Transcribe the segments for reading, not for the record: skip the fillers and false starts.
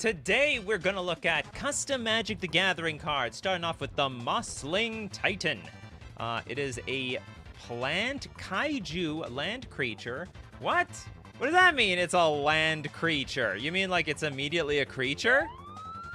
Today we're gonna look at custom Magic the Gathering cards, starting off with the Mossling Titan. It is a plant kaiju land creature. What? What does that mean, it's a land creature? You mean like it's immediately a creature?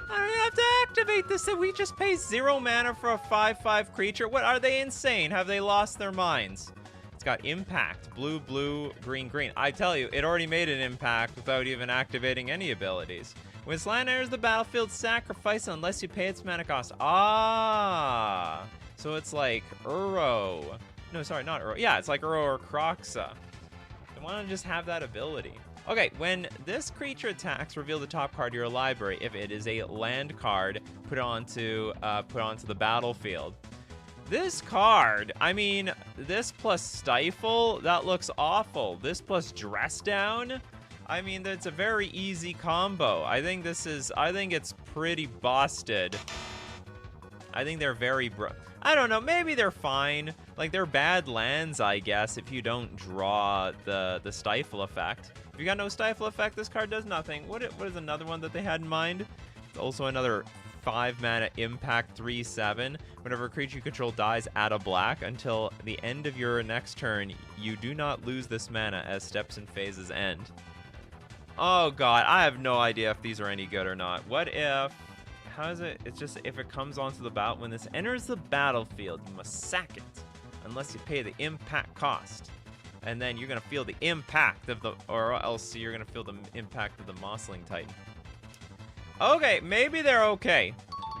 I don't even have to activate this, and we just pay 0 mana for a 5/5 creature? What, are they insane? Have they lost their minds? It's got impact, blue, blue, green, green. I tell you, it already made an impact without even activating any abilities. When this land enters the battlefield, sacrifice it unless you pay its mana cost. Ah, so it's like Uro. No, sorry, not Uro. Yeah, it's like Uro or Kroxa. I want to just have that ability. Okay, when this creature attacks, reveal the top card of your library. If it is a land card, put it onto the battlefield. This card, I mean, this plus Stifle, that looks awful. This plus Dress Down, I mean, that's a very easy combo. I think it's pretty busted. I think they're very I don't know, maybe they're fine. Like, they're bad lands, I guess, if you don't draw the Stifle effect. If you got no Stifle effect, this card does nothing. What is another one that they had in mind? It's also another 5 mana impact 3/7. Whenever a creature you control dies, add a black. Until the end of your next turn, you do not lose this mana as steps and phases end. Oh god, I have no idea if these are any good or not. What if... How is it? It's just if it comes onto the battle, when this enters the battlefield, you must sack it unless you pay the impact cost. And then you're going to feel the impact of the... Or else you're going to feel the impact of the Mossling Titan. Okay, maybe they're okay.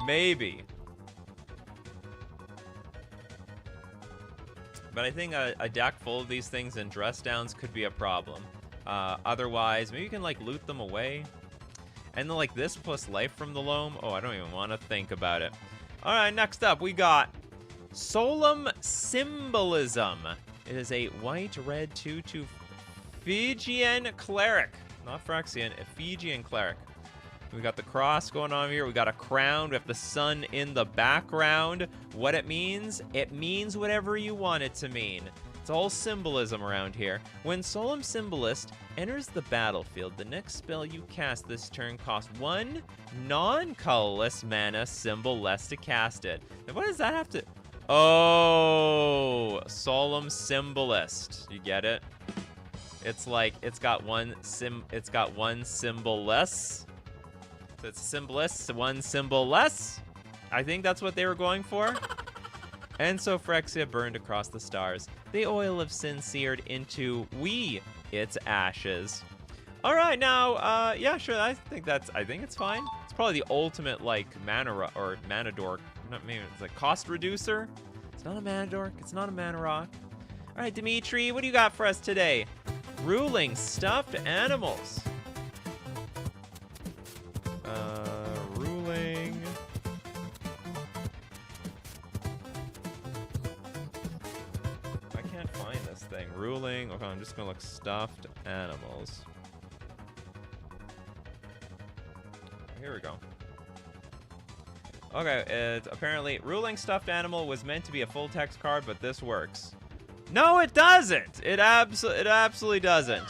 Maybe. But I think a deck full of these things and dress downs could be a problem. Otherwise, maybe you can, like, loot them away. And then, like, this plus life from the loam. Oh, I don't even want to think about it. All right, next up, we got Solemn Symbolism. It is a white-red 2/2 Fijian Cleric. Not Phyrexian, a Fijian Cleric. We got the cross going on here. We got a crown. We have the sun in the background. What it means whatever you want it to mean. It's all symbolism around here. When Solemn Symbolist enters the battlefield, the next spell you cast this turn costs 1 non-colorless mana symbol less to cast it. Now, what does that have to... Oh, Solemn Symbolist. You get it? It's like it's got one symbol less. So it's symbolist, 1 symbol less. I think that's what they were going for. And so Phyrexia burned across the stars. The oil of sin seared into its ashes. All right, now, yeah, sure. I think it's fine. It's probably the ultimate, like, mana dork. Not maybe it's like cost reducer. It's not a mana dork. It's not a mana rock. All right, Dimitri, what do you got for us today? Ruling stuffed animals. Ruling. I can't find this thing. Ruling. Okay, I'm just gonna look stuffed animals. Here we go. Okay, it's apparently ruling stuffed animal was meant to be a full text card, but this works. No, it doesn't. It absolutely doesn't.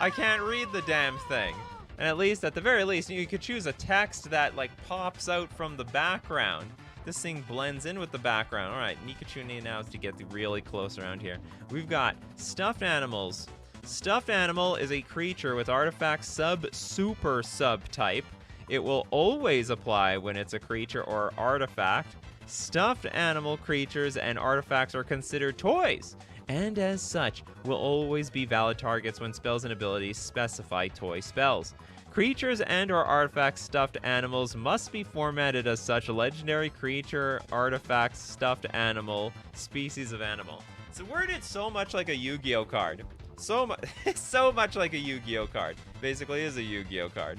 I can't read the damn thing. And at the very least, you could choose a text that, like, pops out from the background. This thing blends in with the background. All right, Nikachu now is to get really close around here. We've got stuffed animals. Stuffed animal is a creature with artifact super subtype. It will always apply when it's a creature or artifact. Stuffed animal creatures and artifacts are considered toys, and as such, will always be valid targets when spells and abilities specify toy spells. Creatures and or artifacts stuffed animals must be formatted as such a legendary creature, artifact, stuffed animal, species of animal. It's worded so much like a Yu-Gi-Oh card. So much like a Yu-Gi-Oh card. Basically is a Yu-Gi-Oh card.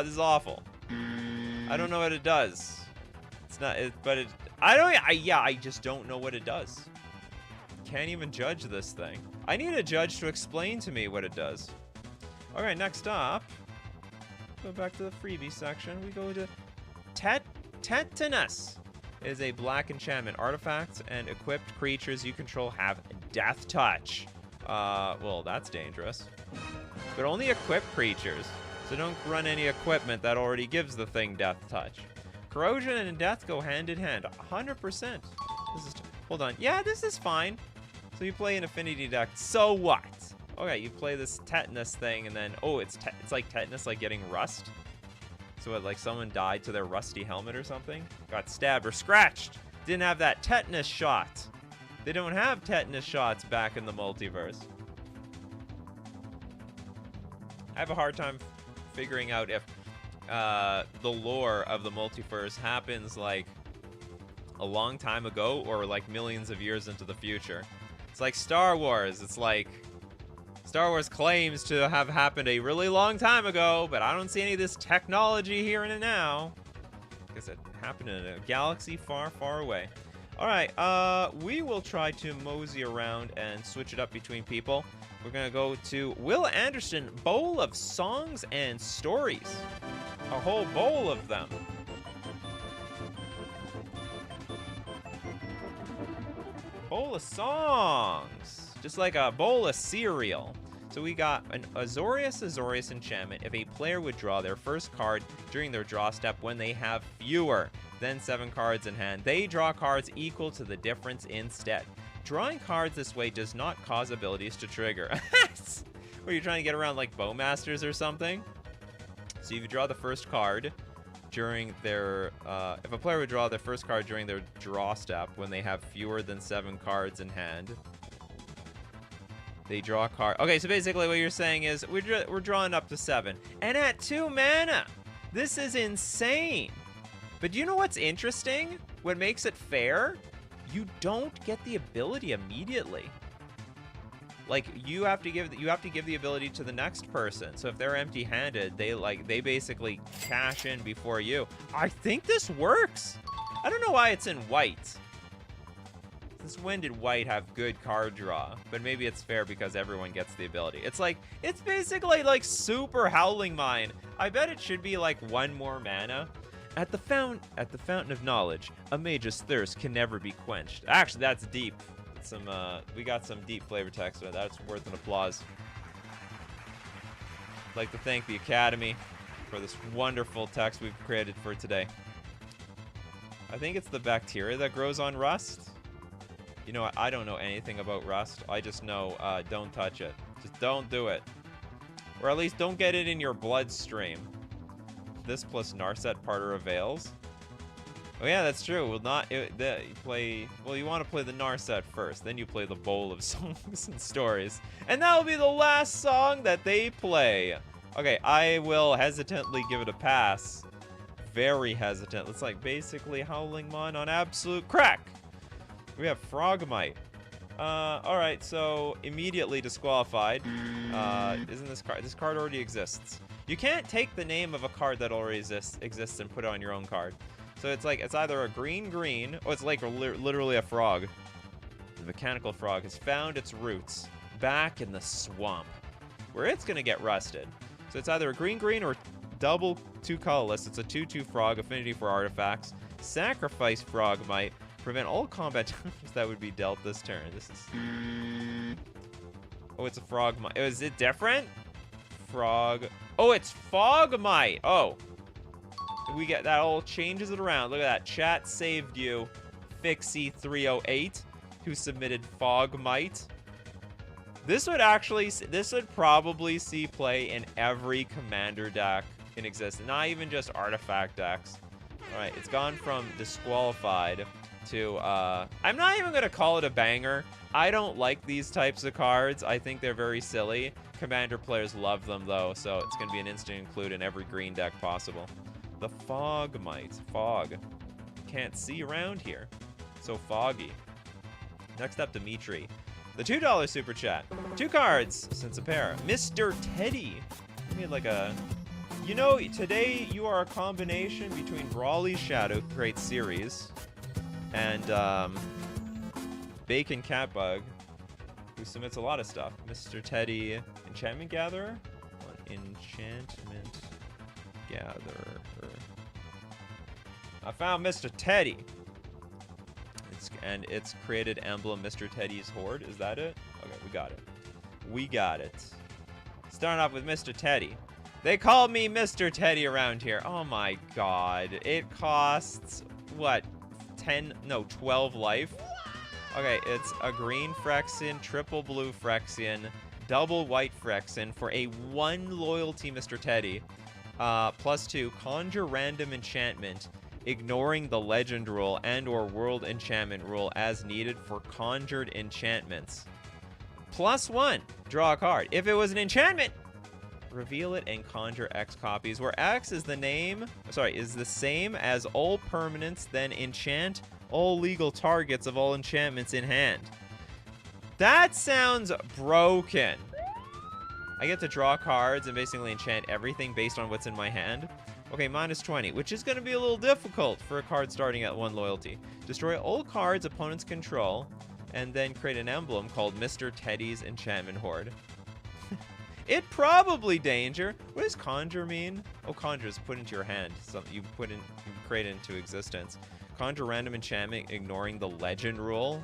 This is awful. I don't know what it does. It's not, I just don't know what it does. Can't even judge this thing. I need a judge to explain to me what it does. All right, next up, go back to the freebie section. We go to Tetanus. It is a black enchantment. Artifacts and equipped creatures you control have death touch. Well, that's dangerous. But only equipped creatures. So don't run any equipment that already gives the thing death touch. Corrosion and death go hand in hand, 100%. This is, hold on, yeah, this is fine. So you play an affinity deck, so what? Okay, you play this tetanus thing, and then, oh, it's like tetanus, like getting rust. So what, like someone died to their rusty helmet or something? Got stabbed or scratched. Didn't have that tetanus shot. They don't have tetanus shots back in the multiverse. I have a hard time figuring out if the lore of the multiverse happens like a long time ago or like millions of years into the future. It's like Star Wars. It's like Star Wars claims to have happened a really long time ago, but I don't see any of this technology here and now. Because it happened in a galaxy far, far away. Alright, we will try to mosey around and switch it up between people. We're gonna go to Will Anderson, Bowl of Songs and Stories. A whole bowl of them. Bowl of songs. Just like a bowl of cereal. So we got an Azorius enchantment. If a player would draw their first card during their draw step when they have fewer than 7 cards in hand, they draw cards equal to the difference instead. Drawing cards this way does not cause abilities to trigger. Were you trying to get around like Bowmasters or something? So if you draw the first card during their, if a player would draw their first card during their draw step when they have fewer than 7 cards in hand, they draw a card. Okay, so basically what you're saying is we're drawing up to 7. And at 2 mana! This is insane! But do you know what's interesting? What makes it fair? You don't get the ability immediately. Like you have to give the ability to the next person. So if they're empty-handed, they basically cash in before you. I think this works. I don't know why it's in white. Since when did white have good card draw? But maybe it's fair because everyone gets the ability. It's basically like super Howling Mine. I bet it should be like 1 more mana. At the fountain of knowledge, a mage's thirst can never be quenched. Actually, that's deep. We got some deep flavor text. That's worth an applause. I'd like to thank the Academy for this wonderful text we've created for today. I think it's the bacteria that grows on rust. You know what? I don't know anything about rust. I just know don't touch it. Just don't do it. Or at least don't get it in your bloodstream. This plus Narset Parter avails. Oh yeah, that's true. Well, you want to play the Narset first, then you play the Bowl of Songs and Stories, and that will be the last song that they play. Okay, I will hesitantly give it a pass. Very hesitant. It's like basically Howling Mon on absolute crack. We have Frogmite. All right, so immediately disqualified. Isn't this card? This card already exists. You can't take the name of a card that already exists and put it on your own card. So it's like, it's either a green, or it's like literally a frog. The mechanical frog has found its roots back in the swamp, where it's gonna get rusted. So it's either a green, or double 2 colorless. It's a 2/2 frog, affinity for artifacts. Sacrifice Frogmite. Prevent all combat damage that would be dealt this turn. This is... Oh, it's a Frogmite. Is it different? Frog... Oh, it's Fogmite! Oh. We get that all changes it around. Look at that. Chat saved you. Fixie308, who submitted Fogmite. This would probably see play in every commander deck in existence. Not even just artifact decks. Alright, it's gone from disqualified to, I'm not even gonna call it a banger. I don't like these types of cards. I think they're very silly. Commander players love them, though, so it's gonna be an instant include in every green deck possible. The Fogmite. Fog. Can't see around here. So foggy. Next up, Dimitri. The $2 super chat. 2 cards since a pair. Mr. Teddy. You made like a... You know, today you are a combination between Brawly's Shadow Great Series and Bacon Catbug, who submits a lot of stuff. Mr. Teddy, Enchantment Gatherer? Enchantment Gatherer. I found Mr. Teddy. It's created emblem Mr. Teddy's Horde. Is that it? Okay, we got it. We got it. Starting off with Mr. Teddy. They call me Mr. Teddy around here. Oh my god. It costs, what, 12 life? Okay, it's a green Phyrexian, triple blue Phyrexian, double white Phyrexian for a 1 loyalty Mr. Teddy. +2, conjure random enchantment, ignoring the legend rule and or world enchantment rule as needed for conjured enchantments. +1, draw a card. If it was an enchantment, reveal it and conjure X copies, where X is the same as all permanents, then enchant all legal targets of all enchantments in hand. That sounds broken. I get to draw cards and basically enchant everything based on what's in my hand. Okay, -20, which is going to be a little difficult for a card starting at 1 loyalty. Destroy all cards opponents control, and then create an emblem called Mr. Teddy's Enchantment Horde. It probably danger. What does conjure mean? Oh, conjure is put into your hand. Something you create it into existence. Conjure random enchantment, ignoring the legend rule.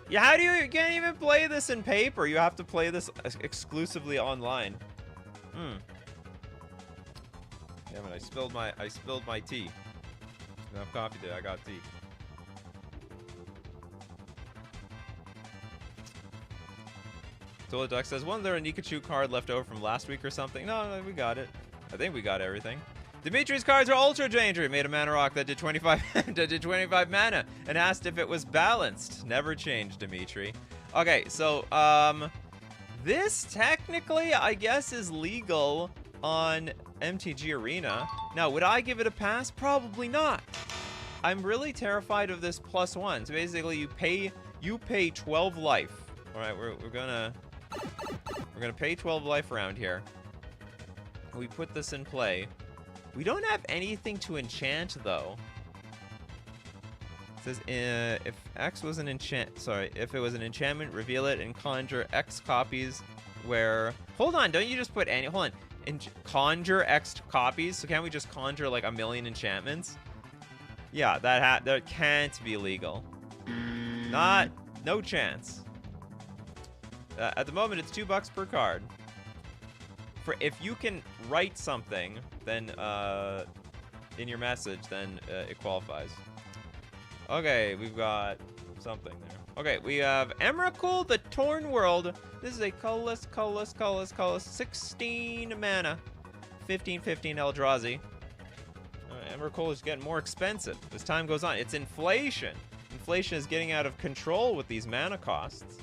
Yeah, you can't even play this in paper. You have to play this exclusively online. Damn it! I spilled my tea. Didn't have coffee today. I got tea. Tola Duck says, wasn't there a Nikachu card left over from last week or something? No, we got it. I think we got everything. Dimitri's cards are ultra dangerous. Made a mana rock that did 25 that did 25 mana and asked if it was balanced. Never changed, Dimitri. Okay, so this technically I guess is legal on MTG Arena. Now, would I give it a pass? Probably not. I'm really terrified of this +1. So basically you pay 12 life. All right, we're gonna pay 12 life around here. We put this in play. We don't have anything to enchant though. It says if X was an if it was an enchantment, reveal it and conjure X copies. Where hold on, don't you just put any? Hold on, conjure X copies. So can't we just conjure like 1,000,000 enchantments? Yeah, that can't be legal. No chance. At the moment, it's $2 per card. For if you can write something, then in your message, then it qualifies. Okay, we've got something there. Okay, we have Emrakul, the Torn World. This is a colorless, 16 mana, 15/15 Eldrazi. Emrakul is getting more expensive as time goes on. It's inflation. Inflation is getting out of control with these mana costs.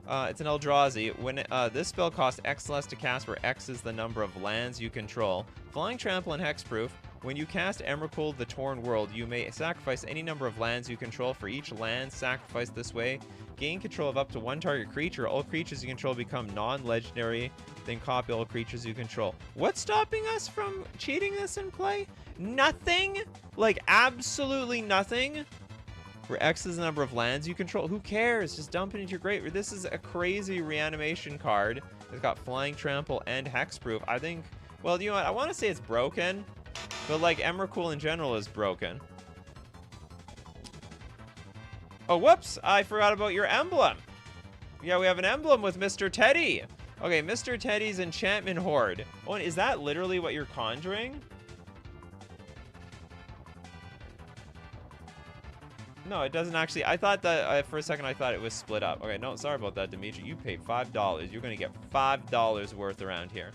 It's an Eldrazi. When this spell costs X less to cast, where X is the number of lands you control. Flying, Trample, and Hexproof. When you cast Emrakul, the Torn World, you may sacrifice any number of lands you control. For each land sacrificed this way, gain control of up to 1 target creature. All creatures you control become non-legendary. Then copy all creatures you control. What's stopping us from cheating this in play? Nothing? Like, absolutely nothing? Where X is the number of lands you control. Who cares? Just dump it into your grave. This is a crazy reanimation card. It's got Flying, Trample, and Hexproof. I think, well, you know what? I want to say it's broken, but like Emrakul in general is broken. Oh, whoops. I forgot about your emblem. Yeah, we have an emblem with Mr. Teddy. Okay, Mr. Teddy's Enchantment Horde. Oh, and is that literally what you're conjuring? No, it doesn't actually. I thought that for a second I thought it was split up. Okay, no, sorry about that, Dimitri. You paid $5. You're going to get $5 worth around here.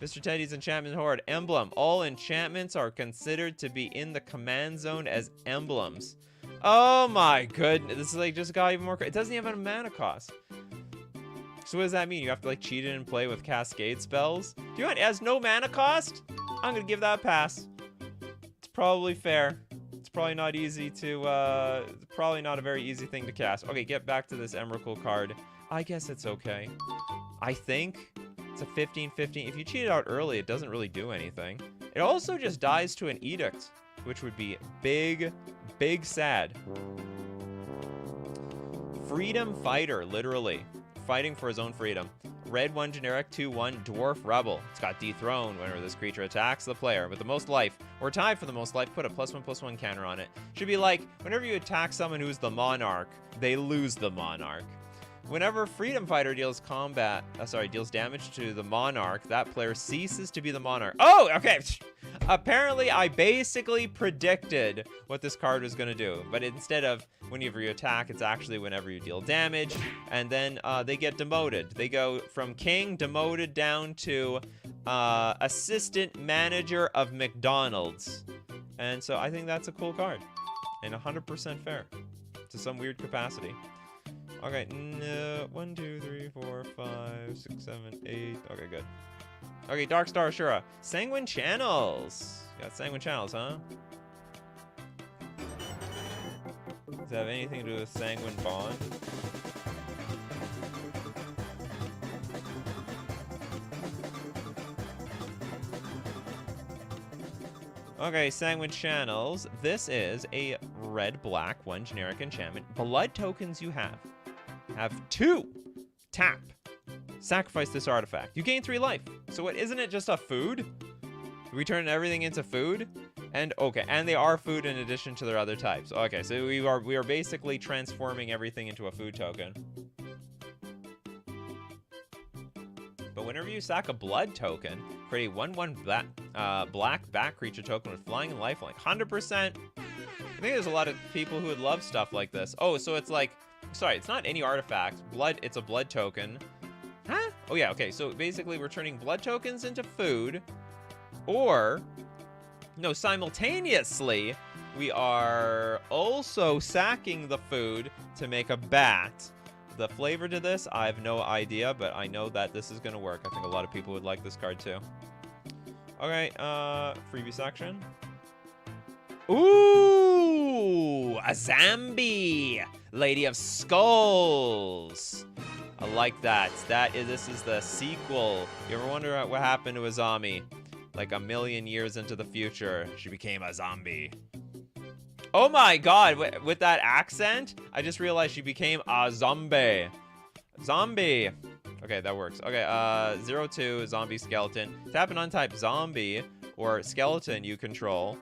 Mr. Teddy's Enchantment Horde emblem. All enchantments are considered to be in the command zone as emblems. Oh my goodness. This is like just got even more. It doesn't even have a mana cost. So what does that mean? You have to like cheat it and play with cascade spells? Do you want it has no mana cost? I'm going to give that a pass. It's probably fair. It's probably not easy to, probably not a very easy thing to cast. Okay, get back to this Emrakul card. I guess it's okay. I think it's a 15/15. If you cheat it out early, it doesn't really do anything. It also just dies to an Edict, which would be big, big sad. Freedom Fighter, literally. Fighting for his own freedom. Red 1 generic, 2/1 Dwarf Rebel. It's got Dethroned whenever this creature attacks the player with the most life, or tied for the most life, put a +1/+1 counter on it. Should be like, whenever you attack someone who's the Monarch, they lose the Monarch. Whenever Freedom Fighter deals deals damage to the Monarch, that player ceases to be the Monarch. Oh, okay. Apparently, I basically predicted what this card was going to do. But instead of whenever you attack, it's actually whenever you deal damage. And then they get demoted. They go from King demoted down to Assistant Manager of McDonald's. And so I think that's a cool card. And 100% fair. To some weird capacity. Okay, no, 1, 2, 3, 4, 5, 6, 7, 8. Okay, good. Okay, Dark Star Ashura. Sanguine Channels. Got Sanguine Channels, huh? Does it have anything to do with Sanguine Bond? Okay, Sanguine Channels. This is a red-black, 1 generic enchantment. Blood tokens you have 2. Tap. Sacrifice this artifact. You gain 3 life. So what, isn't it just a food? We turn everything into food? And okay, and they are food in addition to their other types. Okay, so we are basically transforming everything into a food token. But whenever you sack a blood token, create a 1/1 black bat creature token with flying and lifelink. 100%. I think there's a lot of people who would love stuff like this. Oh, so it's like, sorry, it's not any artifact. It's a blood token. Huh? Oh yeah, okay. So basically we're turning blood tokens into food. Or, no, simultaneously, we are also sacking the food to make a bat. The flavor to this, I have no idea, but I know that this is going to work. I think a lot of people would like this card too. Okay, freebie section. Ooh, a Zambi, Lady of Skulls. I like that. This is the sequel. You ever wonder what happened to a zombie? Like a million years into the future, she became a zombie. Oh my god, with that accent, I just realized she became a zombie. Zombie. Okay, that works. Okay, 0/2, zombie skeleton. Tap an untyped zombie or skeleton you control.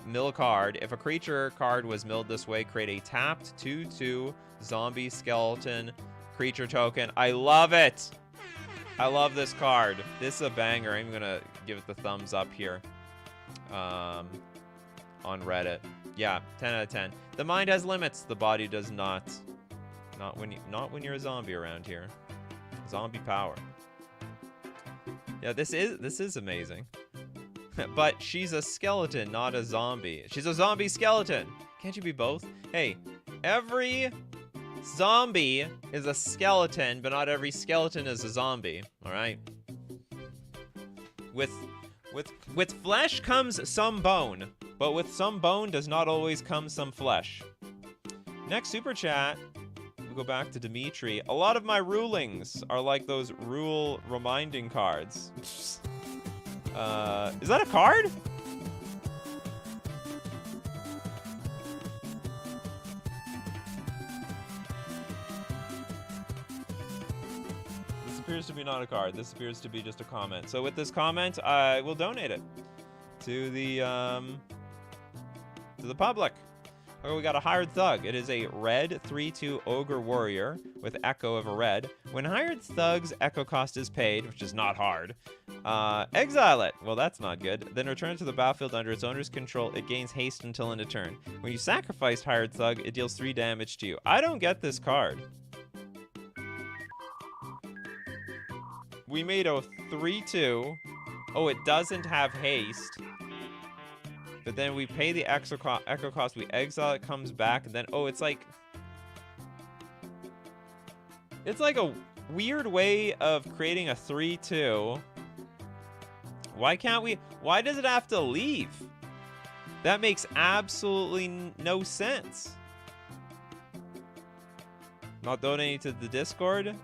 Mill card. If a creature card was milled this way, create a tapped 2/2 zombie skeleton creature token. I love it. I love this card. This is a banger. I'm gonna give it the thumbs up here. On Reddit. Yeah, 10 out of 10. The mind has limits. The body does not. Not when you're a zombie around here. Zombie power. Yeah, this is amazing. But she's a skeleton, not a zombie. She's a zombie skeleton. Can't you be both? Hey, every zombie is a skeleton, but not every skeleton is a zombie. All right. With flesh comes some bone, but with some bone does not always come some flesh. Next super chat, we go back to Dimitri. A lot of my rulings are like those rule reminding cards. Is that a card? This appears to be not a card. This appears to be just a comment. So with this comment, I will donate it to the public. Okay, we got a Hired Thug. It is a red 3/2 Ogre Warrior with Echo of a red. When Hired Thug's Echo cost is paid, which is not hard, exile it. Well, that's not good. Then return it to the battlefield under its owner's control. It gains haste until end of turn. When you sacrifice Hired Thug, it deals 3 damage to you. I don't get this card. We made a 3/2. Oh, it doesn't have haste. But then we pay the echo cost, we exile, it comes back, and then, oh, it's like a weird way of creating a 3/2. Why does it have to leave? That makes absolutely no sense. Not donating to the Discord?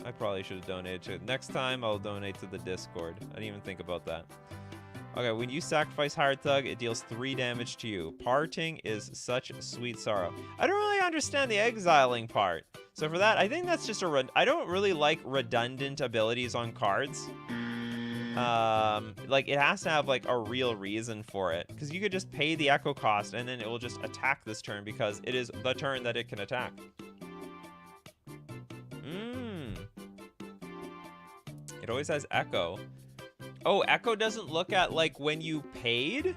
I probably should have donated to it. Next time, I'll donate to the Discord. I didn't even think about that. Okay, when you sacrifice Hired Thug, it deals 3 damage to you. Parting is such sweet sorrow. I don't really understand the exiling part. So for that, I think that's just I don't really like redundant abilities on cards. Like, it has to have, like, a real reason for it. Because you could just pay the echo cost, and then it will just attack this turn because it is the turn that it can attack. It always has Echo. Oh, Echo doesn't look at, like, when you paid?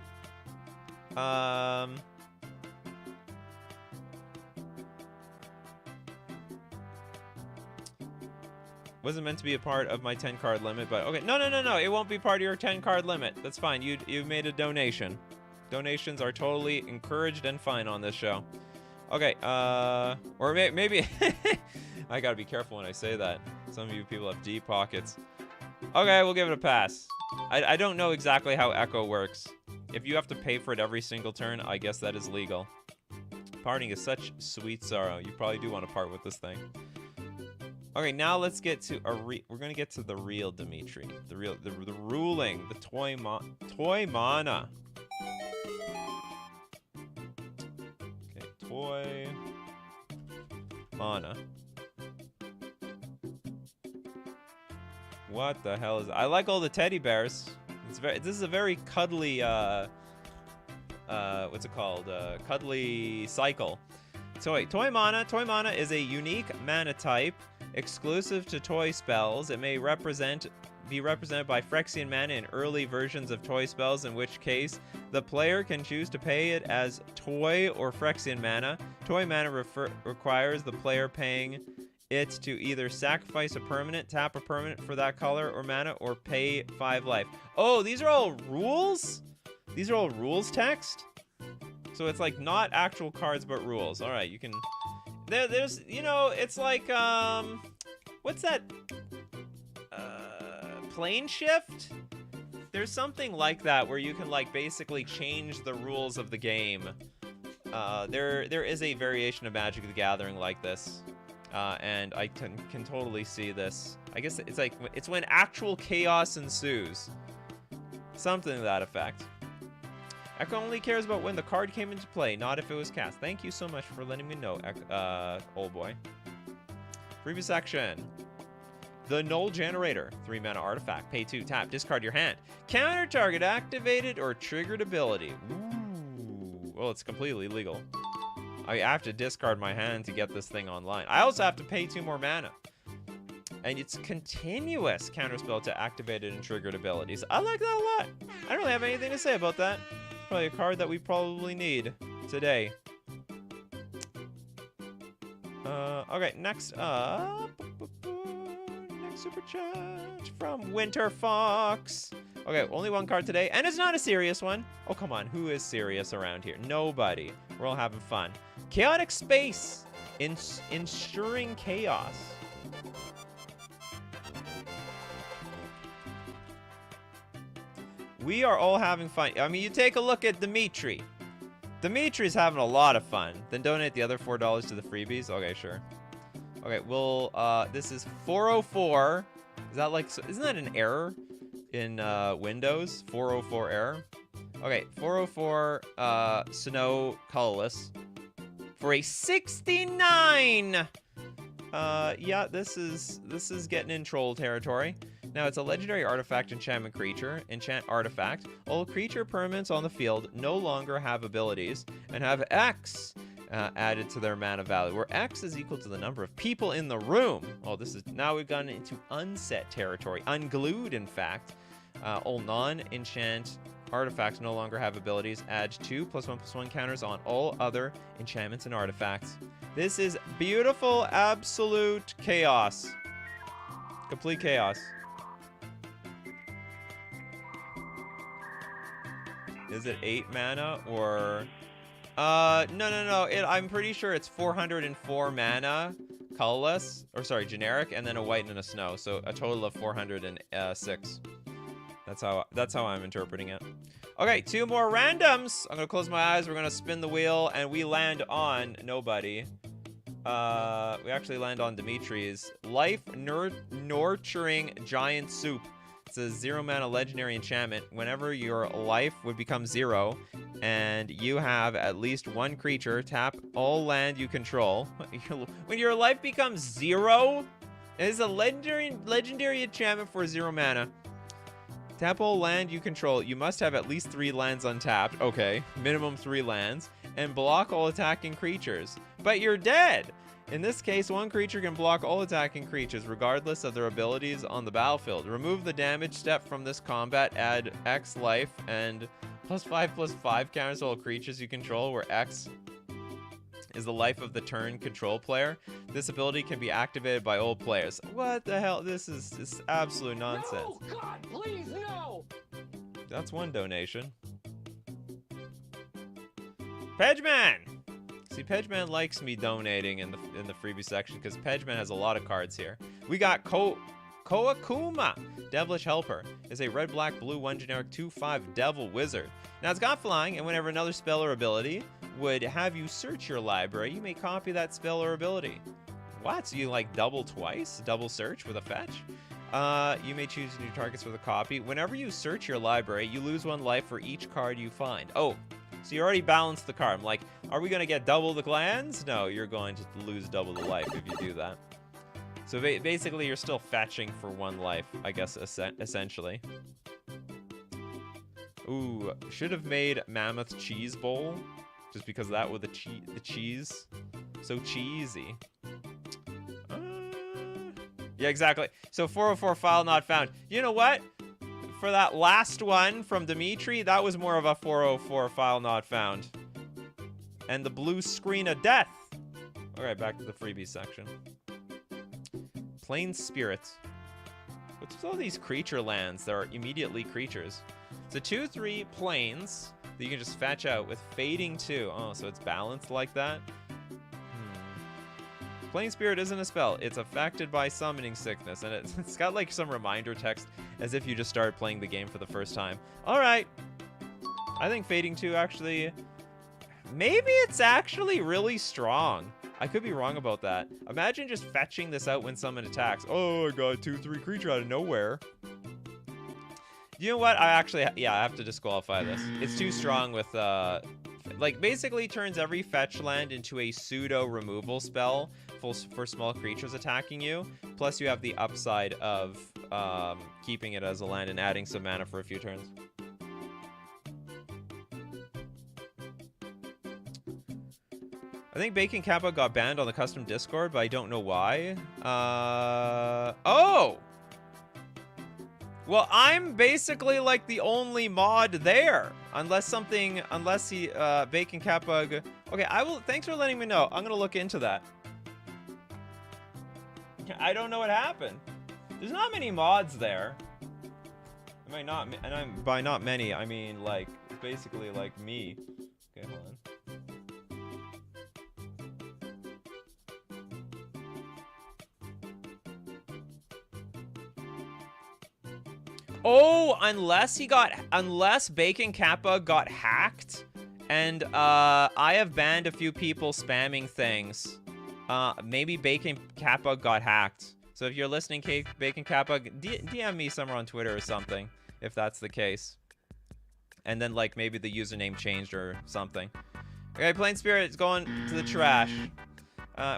Wasn't meant to be a part of my 10-card limit, but okay. No. It won't be part of your 10-card limit. That's fine. You made a donation. Donations are totally encouraged and fine on this show. Okay, or maybe I gotta be careful when I say that. Some of you people have deep pockets. Okay, we'll give it a pass. I don't know exactly how Echo works. If you have to pay for it every single turn, I guess that is legal. Parting is such sweet sorrow. You probably do want to part with this thing. Okay, now let's get to we're gonna get to the real Dimitri, the ruling, the toy mana. Okay, toy mana. What the hell is that? I like all the teddy bears. This is a very cuddly what's it called? Cuddly cycle. Toy mana. Toy mana is a unique mana type. Exclusive to toy spells, it may be represented by Phyrexian mana in early versions of toy spells, in which case the player can choose to pay it as toy or Phyrexian mana. Toy mana requires the player paying it to either sacrifice a permanent, tap a permanent for that color or mana, or pay 5 life. Oh, these are all rules? These are all rules text? So it's like not actual cards, but rules. All right, you can... There's, you know, it's like, what's that? Plane shift? There's something like that where you can, like, basically change the rules of the game. There is a variation of Magic the Gathering like this. And I can totally see this. I guess it's like, it's when actual chaos ensues. Something to that effect. Echo only cares about when the card came into play, not if it was cast. Thank you so much for letting me know, old boy. Previous action. The Null Generator. 3 mana artifact. Pay 2, tap, discard your hand. Counter target activated or triggered ability. Ooh. Well, it's completely legal. I have to discard my hand to get this thing online. I also have to pay 2 more mana. And it's continuous counterspell to activated and triggered abilities. I like that a lot. I don't really have anything to say about that. Probably a card that we probably need today. Okay, next up. Next super chat from Winter Fox. Okay, only 1 card today, and it's not a serious one. Oh, come on. Who is serious around here? Nobody. We're all having fun. Chaotic Space. Ensuring chaos. We are all having fun. I mean, you take a look at Dimitri. Dimitri's having a lot of fun. Then donate the other $4 to the freebies. Okay, sure. Okay, well, this is 404. Is that like, isn't that an error in Windows? 404 error. Okay, 404 Snow Colorless for a 69. Yeah, this is getting in troll territory. Now, it's a legendary artifact enchantment creature. Enchant artifact. All creature permanents on the field no longer have abilities and have X added to their mana value, where X is equal to the number of people in the room. Oh, this is, now we've gone into unset territory. Unglued, in fact. All non-enchant artifacts no longer have abilities. Add 2 +1/+1 counters on all other enchantments and artifacts. This is beautiful, absolute chaos. Complete chaos. Is it 8 mana or... No. I'm pretty sure it's 404 mana, colorless, or sorry, generic, and then a white and a snow. So a total of 406. That's how I'm interpreting it. Okay, 2 more randoms. I'm gonna close my eyes. We're gonna spin the wheel, and we land on nobody. We actually land on Dimitri's Life Nurturing Giant Soup. It's a 0 mana legendary enchantment. Whenever your life would become 0 and you have at least 1 creature, tap all land you control. When your life becomes 0, it is a legendary enchantment for 0 mana. Tap all land you control. You must have at least 3 lands untapped. Okay, minimum 3 lands. And block all attacking creatures. But you're dead. In this case, one creature can block all attacking creatures, regardless of their abilities on the battlefield. Remove the damage step from this combat, add X life, and +5/+5 counters to all creatures you control, where X is the life of the turn control player. This ability can be activated by all players. What the hell? This is absolute nonsense. No, God, please, no! That's one donation. Pedgeman! See, Pedgeman likes me donating in the freebie section because Pedgeman has a lot of cards here. We got Koakuma, Devilish Helper. Is a red, black, blue, 1 generic 2/5 Devil Wizard. Now it's got flying, and whenever another spell or ability would have you search your library, you may copy that spell or ability. What? So you like double twice? Double search with a fetch? You may choose new targets with a copy. Whenever you search your library, you lose 1 life for each card you find. Oh, so you already balanced the card. I'm like, are we going to get double the glands? No, you're going to lose double the life if you do that. So basically, you're still fetching for 1 life, I guess, essentially. Ooh, should have made Mammoth Cheese Bowl, just because of that with the cheese. So cheesy. Yeah, exactly. So 404 file not found. You know what? For that last one from Dimitri, that was more of a 404 file not found. And the blue screen of death. All right, back to the freebie section. Plain Spirits. What's all these creature lands that are immediately creatures? It's a 2/3 plains that you can just fetch out with Fading 2. Oh, so it's balanced like that? Plain Spirit isn't a spell. It's affected by summoning sickness, and it's got like some reminder text as if you just started playing the game for the first time. All right. I think Fading 2 actually... Maybe it's actually really strong. I could be wrong about that. Imagine just fetching this out when someone attacks. Oh, I got a 2/3 creature out of nowhere. You know what? I have to disqualify this. It's too strong with, like, basically turns every fetch land into a pseudo removal spell for small creatures attacking you. Plus, you have the upside of keeping it as a land and adding some mana for a few turns. I think Bacon Kappa got banned on the custom Discord, but I don't know why. Oh! Well, I'm basically like the only mod there. Unless he, Bacon Kappa... Okay, thanks for letting me know. I'm gonna look into that. I don't know what happened. There's not many mods there. By not many, I mean, like, basically like me. Okay, hold on. Oh, unless Bacon Kappa got hacked, and I have banned a few people spamming things. Maybe Bacon Kappa got hacked. So if you're listening, Bacon Kappa, DM me somewhere on Twitter or something, if that's the case. And then, like, maybe the username changed or something. Okay, Plain Spirit is going to the trash.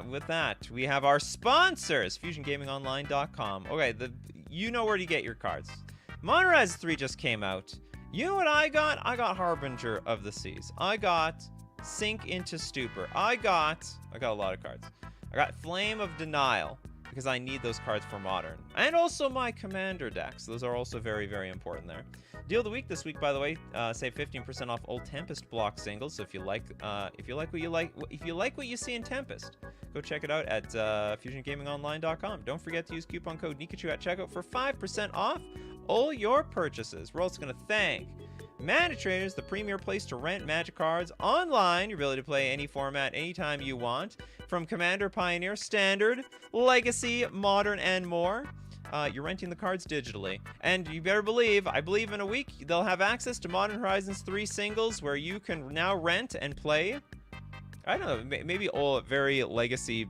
With that, we have our sponsors, FusionGamingOnline.com. Okay, you know where to get your cards. Mon-Fri 3 just came out. You know what I got? I got Harbinger of the Seas. I got Sink into Stupor. I got a lot of cards. I got Flame of Denial, because I need those cards for Modern. And also my Commander decks. Those are also very, very important there. Deal of the week this week, by the way, save 15% off Old Tempest block singles. So if you like what you see in Tempest, go check it out at FusionGamingOnline.com. Don't forget to use coupon code Nikachu at checkout for 5% off all your purchases. We're also going to thank Mana Traders, the premier place to rent Magic cards online. Your ability to play any format, anytime you want. From Commander, Pioneer, Standard, Legacy, Modern, and more. You're renting the cards digitally. And you better believe, I believe in a week, they'll have access to Modern Horizons 3 singles where you can now rent and play. I don't know, maybe all very Legacy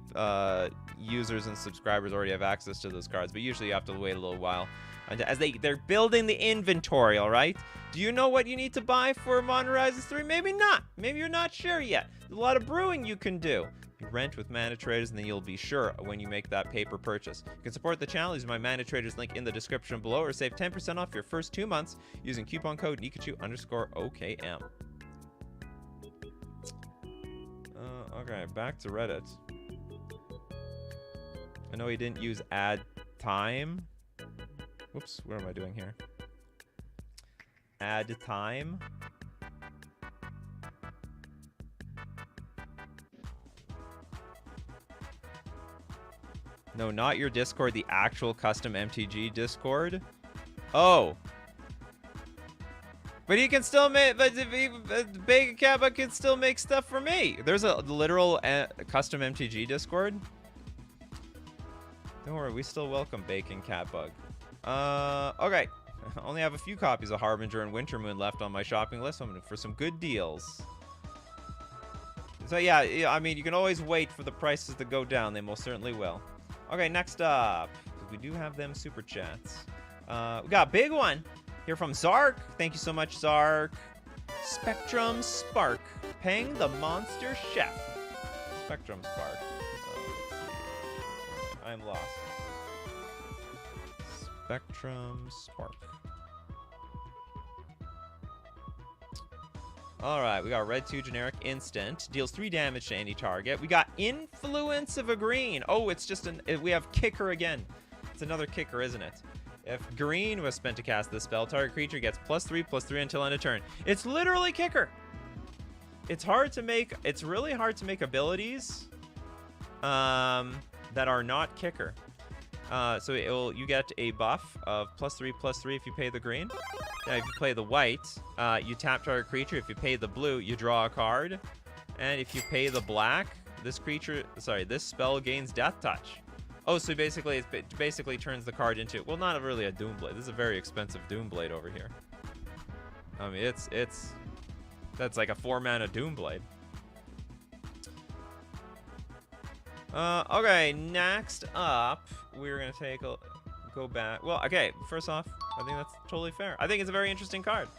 users and subscribers already have access to those cards, but usually you have to wait a little while. As they're building the inventory, all right? Do you know what you need to buy for Modern Horizons 3? Maybe not. Maybe you're not sure yet. There's a lot of brewing you can do. You rent with Mana Traders, and then you'll be sure when you make that paper purchase. You can support the channel using my Mana Traders link in the description below, or save 10% off your first 2 months using coupon code Nikachu_OKM. Okay, back to Reddit. I know he didn't use add time. Whoops, what am I doing here? Add time. No, not your Discord, the actual custom MTG Discord. Oh. But he can still make, but Bacon Kappa can still make stuff for me. There's a literal custom MTG Discord. Don't worry, we still welcome Bacon Catbug. Okay. I only have a few copies of Harbinger and Wintermoon left on my shopping list. I'm looking for some good deals. So yeah, I mean, you can always wait for the prices to go down. They most certainly will. Okay, next up, we do have them super chats. We got a big one here from Zark. Thank you so much, Zark. Spectrum Spark, Peng the Monster Chef. Spectrum Spark. Let's see. I'm lost. Spectrum Spark. Alright, we got red 2 generic instant. Deals 3 damage to any target. We got Influence of a Green. Oh, it's just we have Kicker again. It's another kicker, isn't it? If green was spent to cast this spell, target creature gets +3/+3 until end of turn. It's literally Kicker. It's hard to make, it's really hard to make abilities that are not Kicker. So you get a buff of +3/+3 if you pay the green. Now, if you play the white, you tap target creature. If you pay the blue, you draw a card. And if you pay the black, this spell gains Death Touch. Oh, so basically, it basically turns the card into, well, not really a Doomblade. This is a very expensive Doomblade over here. I mean, that's like a 4-mana Doomblade. Okay, next up, we're gonna go back. Well, okay, first off, I think that's totally fair. I think it's a very interesting card.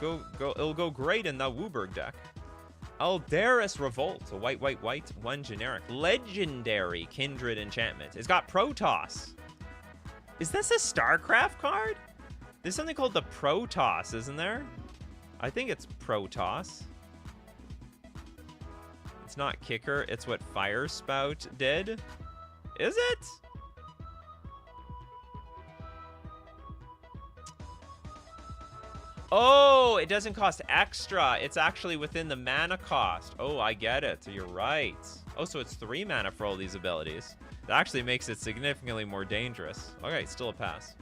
It'll go great in the Wooburg deck. Aldaris Revolt, a white, 1 generic. Legendary Kindred enchantment. It's got Protoss. Is this a StarCraft card? There's something called the Protoss, isn't there? I think it's Protoss. It's not Kicker, it's what Fire Spout did. Is it? Oh, it doesn't cost extra. It's actually within the mana cost. Oh, I get it. You're right. Oh, so it's 3 mana for all these abilities. That actually makes it significantly more dangerous. Okay, still a pass.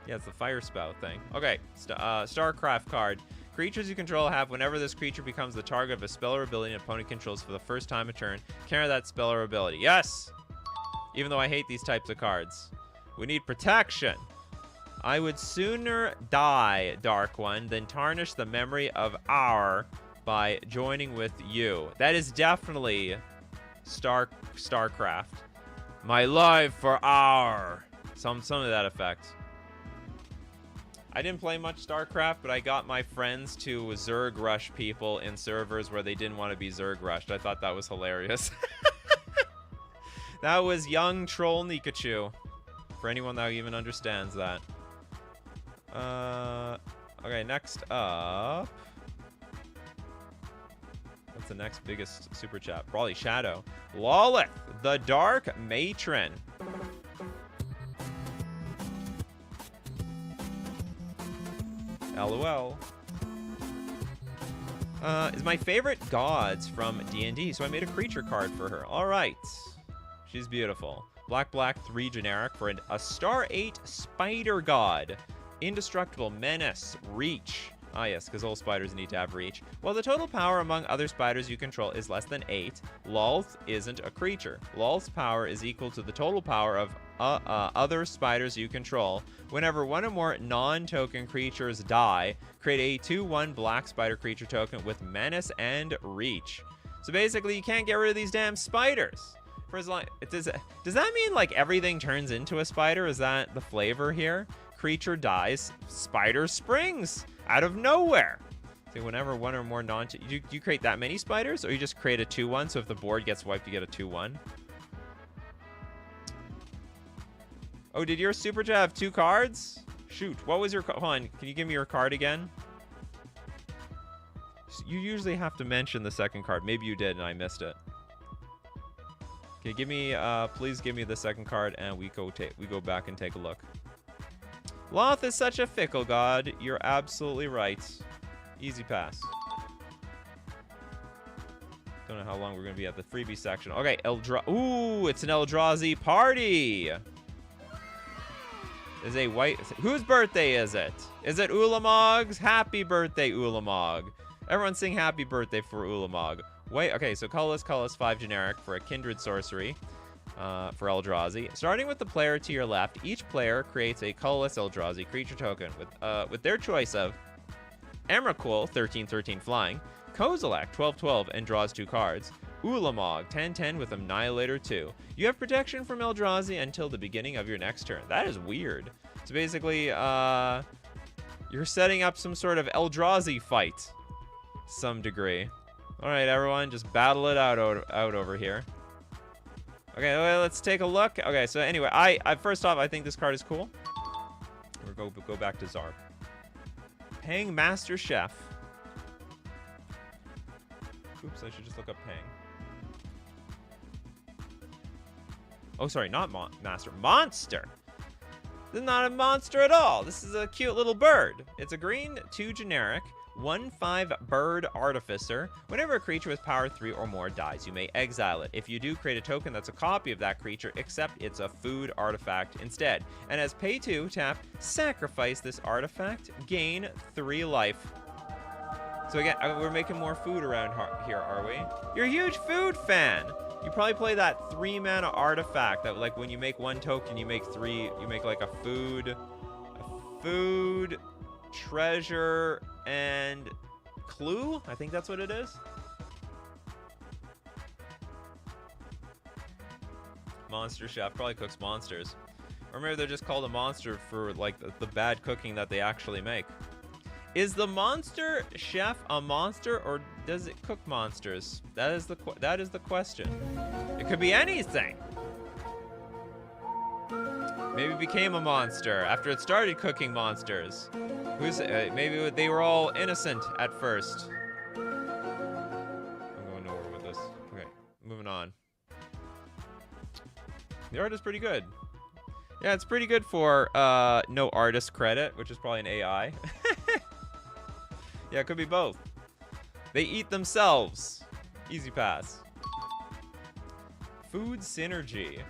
Yeah, it's the Fire Spout thing. Okay, StarCraft card. Creatures you control have, whenever this creature becomes the target of a spell or ability an opponent controls for the first time a turn, carry that spell or ability. Yes! Even though I hate these types of cards. We need protection. I would sooner die, Dark One, than tarnish the memory of our by joining with you. That is definitely StarCraft. My life for our. Some of that effect. I didn't play much StarCraft, but I got my friends to Zerg rush people in servers where they didn't want to be Zerg rushed. I thought that was hilarious. That was young troll Nikachu. For anyone that even understands that. Okay, next up. What's the next biggest super chat? Brawly Shadow. Lolith, the Dark Matron. LOL. Is my favorite gods from D&D, so I made a creature card for her. All right. She's beautiful. Black, 3 generic for a star 8 spider god. Indestructible, menace, reach. Ah, yes, because all spiders need to have reach. While the total power among other spiders you control is less than 8, Lolth isn't a creature. Lolth's power is equal to the total power of other spiders you control. Whenever one or more non-token creatures die, create a 2/1 black spider creature token with menace and reach. So basically, you can't get rid of these damn spiders. For as long, does that mean like everything turns into a spider? Is that the flavor here? Creature dies, spider springs out of nowhere. So whenever one or more you create that many spiders, or you just create a 2/1, so if the board gets wiped, you get a 2/1. Oh, did your super chat have 2 cards? Shoot, what was your hold on, can you give me your card again? You usually have to mention the second card. Maybe you did and I missed it. Okay, give me, please give me the second card, and we go back and take a look. Loth is such a fickle god. You're absolutely right. Easy pass. Don't know how long we're gonna be at the freebie section. Okay, ooh, it's an Eldrazi party. Is a white. Whose birthday is it? Is it Ulamog's? Happy birthday, Ulamog. Everyone sing happy birthday for Ulamog. Wait, okay, so colorless, 5 generic for a kindred sorcery for Eldrazi. Starting with the player to your left, each player creates a colorless Eldrazi creature token with their choice of Emrakul, 13/13 flying, Kozilek, 12/12 and draws 2 cards, Ulamog, 10/10 with Annihilator 2. You have protection from Eldrazi until the beginning of your next turn. That is weird. So basically, you're setting up some sort of Eldrazi fight, some degree. All right, everyone, just battle it out over here. Okay, let's take a look. Okay, so anyway, I first off, I think this card is cool. We'll go back to Zark. Pang Master Chef. Oops, I should just look up Pang. Oh, sorry, not Master. Monster! This is not a monster at all. This is a cute little bird. It's a green, 2 generic, 1/5 bird artificer. Whenever a creature with power 3 or more dies, you may exile it. If you do, create a token that's a copy of that creature, except it's a food artifact instead. And as pay 2, tap, sacrifice this artifact, gain 3 life. So again, we're making more food around here, are we? You're a huge food fan. You probably play that 3 mana artifact that, like, when you make 1 token, you make 3. You make like a food, treasure, and clue. I think that's what it is. Monster Chef probably cooks monsters, or maybe they're just called a monster for like the bad cooking that they actually make. Is the Monster Chef a monster, or does it cook monsters? That is the question. It could be anything. Maybe it became a monster after it started cooking monsters. Maybe they were all innocent at first. I'm going nowhere with this. Okay, moving on. The art is pretty good. Yeah, it's pretty good for no artist credit, which is probably an AI. Yeah, it could be both. They eat themselves. Easy pass. Food synergy.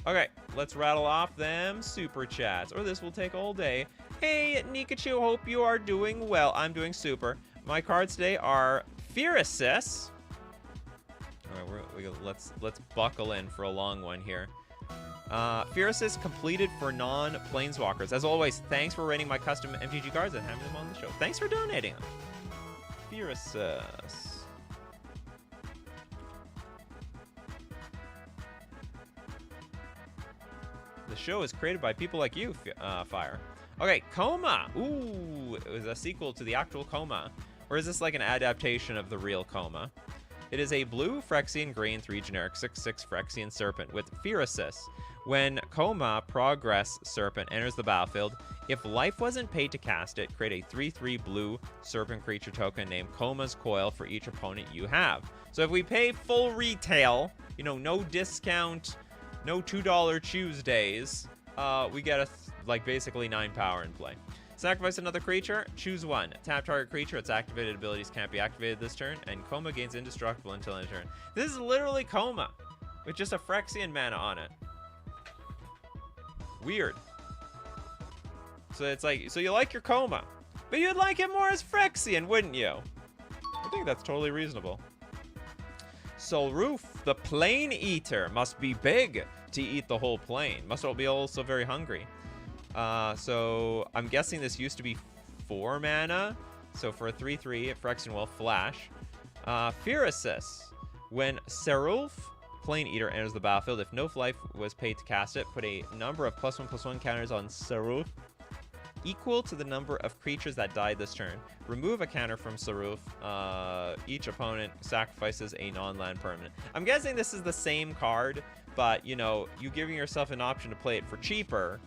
Okay, let's rattle off them super chats, or this will take all day. Hey, Nikachu, hope you are doing well. I'm doing super. My cards today are Firasis. All right, let's buckle in for a long one here. Firasis completed for non-planeswalkers. As always, thanks for rating my custom MTG cards and having them on the show. Thanks for donating them. Firasis. The show is created by people like you, Fire. Okay, Coma. Ooh, it was a sequel to the actual Coma. Or is this like an adaptation of the real Coma? It is a blue Phyrexian green 3 generic 6/6 Phyrexian Serpent with Firasis. When Coma Progress Serpent enters the battlefield, if life wasn't paid to cast it, create a 3/3 blue serpent creature token named Coma's Coil for each opponent you have. So if we pay full retail, you know, no discount, no $2 Tuesdays, we get basically 9 power in play. Sacrifice another creature, choose 1. Tap target creature, its activated abilities can't be activated this turn, and Coma gains indestructible until end of turn. This is literally Coma, with just a Phyrexian mana on it. Weird. So it's like, so you like your Coma, but you'd like it more as Phyrexian, wouldn't you? I think that's totally reasonable. Solroof, the Plane Eater, must be big to eat the whole plane. Must be also very hungry. So I'm guessing this used to be 4 mana. So for a 3/3, Phyrexian will flash. Firasis. When Serulf, Plane Eater, enters the battlefield, if no life was paid to cast it, put a number of +1/+1 counters on Serulf equal to the number of creatures that died this turn. Remove a counter from Serulf. Each opponent sacrifices a non-land permanent. I'm guessing this is the same card, but, you know, you giving yourself an option to play it for cheaper,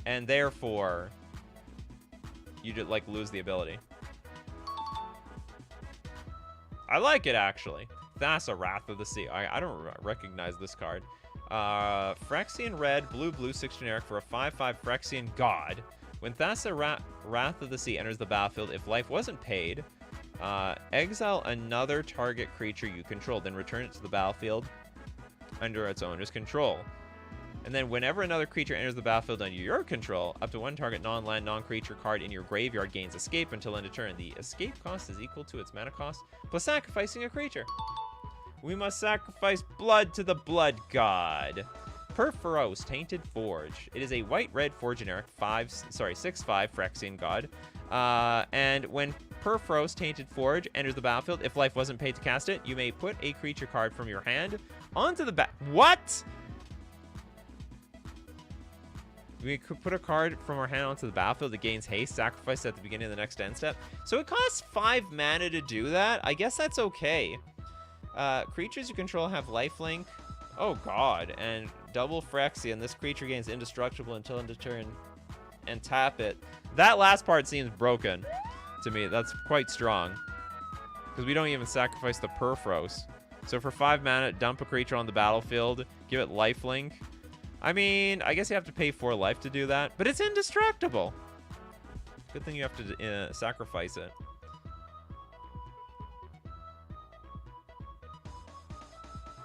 and therefore you just like lose the ability. I like it, actually. Thassa, Wrath of the Sea. I don't recognize this card. Phyrexian red, blue, 6 generic for a 5/5 Phyrexian god. When Thassa, Wrath of the Sea enters the battlefield, if life wasn't paid, exile another target creature you control, then return it to the battlefield under its owner's control. And then whenever another creature enters the battlefield under your control, up to one target non-land, non-creature card in your graveyard gains escape until end of turn. The escape cost is equal to its mana cost, plus sacrificing a creature. We must sacrifice blood to the blood god. Perforos, Tainted Forge. It is a white-red 4 generic 6/5 Phyrexian god. And when Perforos, Tainted Forge enters the battlefield, if life wasn't paid to cast it, you may put a creature card from your hand onto the What? We could put a card from our hand onto the battlefield that gains haste, sacrifice at the beginning of the next end step. So it costs 5 mana to do that. I guess that's okay. Creatures you control have lifelink. Oh god, and double Phyrexian. This creature gains indestructible until end of turn. And tap it. That last part seems broken to me. That's quite strong. Because we don't even sacrifice the Perforos. So for 5 mana, dump a creature on the battlefield, give it lifelink. I mean, I guess you have to pay 4 life to do that, but it's indestructible. Good thing you have to sacrifice it.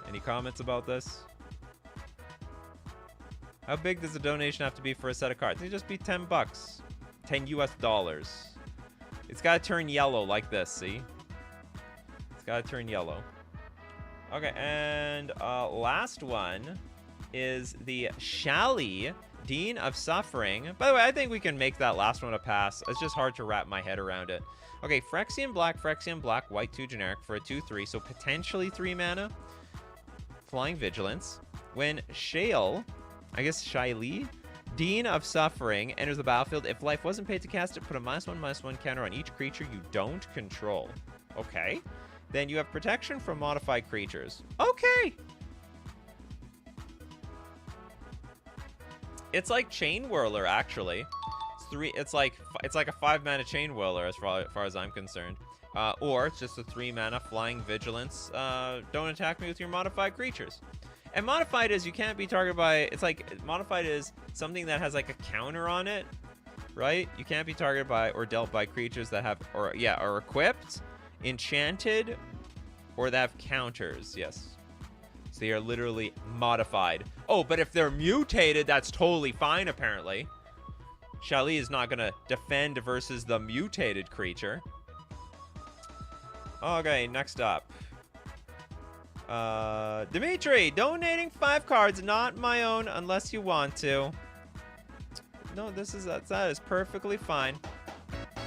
Any comments about this? How big does the donation have to be for a set of cards? It just be 10 bucks. 10 US dollars. It's got to turn yellow like this, see? It's got to turn yellow. Okay, and last one is the Shally, Dean of Suffering. By the way, I think we can make that last one a pass. It's just hard to wrap my head around it. Okay, Phyrexian black, white 2 generic for a 2/3, so potentially 3 mana. Flying Vigilance. When Shale, I guess Shyly, Dean of Suffering enters the battlefield, if life wasn't paid to cast it, put a -1/-1 counter on each creature you don't control. Okay. Then you have protection from modified creatures. Okay. It's like Chain Whirler, actually. It's like a 5 mana Chain Whirler as far as I'm concerned. Or it's just a 3 mana Flying Vigilance. Don't attack me with your modified creatures. And modified is you can't be targeted by. It's like modified is something that has like a counter on it, right? You can't be targeted by or dealt by creatures that have are equipped, enchanted, or that have counters. Yes. So they are literally modified. Oh, but if they're mutated, that's totally fine, apparently. Shally is not going to defend versus the mutated creature. Okay, next up. Dimitri, donating 5 cards, not my own, unless you want to. No, that is perfectly fine.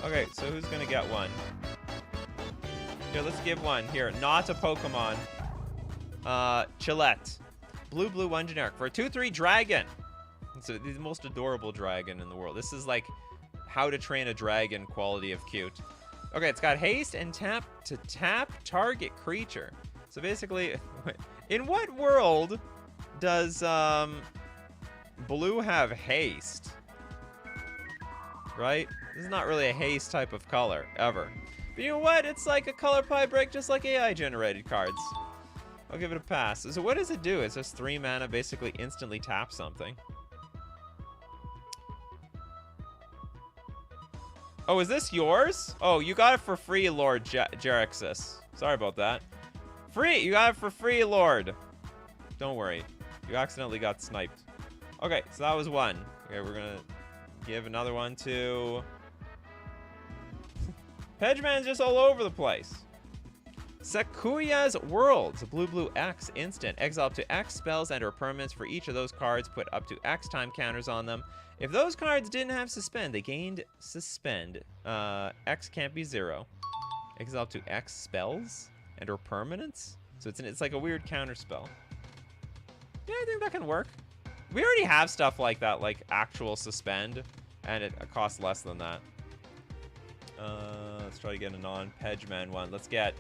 Okay, so who's going to get one? Here, let's give one. Here, not a Pokemon. Chillette. Blue 1 generic for a 2/3 dragon. It's the most adorable dragon in the world. This is like how to train a dragon quality of cute. Okay, it's got haste and tap to tap target creature. So basically, in what world does blue have haste? Right? This is not really a haste type of color, ever. But you know what? It's like a color pie break, just like AI-generated cards. I'll give it a pass. So what does it do? It's just 3 mana, basically instantly tap something. Oh, is this yours? Oh, you got it for free, Lord Jerixis. Sorry about that. Free! You got it for free, Lord. Don't worry. You accidentally got sniped. Okay, so that was one. Okay, we're gonna give another one to... Pedgeman's just all over the place. Sakuya's Worlds, a blue X instant. Exile up to X spells and or permanents for each of those cards. Put up to X time counters on them. If those cards didn't have suspend, they gained suspend. X can't be 0. Exile up to X spells and or permanents. So it's like a weird counter spell. Yeah, I think that can work. We already have stuff like that, like actual suspend, and it costs less than that. Let's try to get a non-Pedgeman one. Let's get...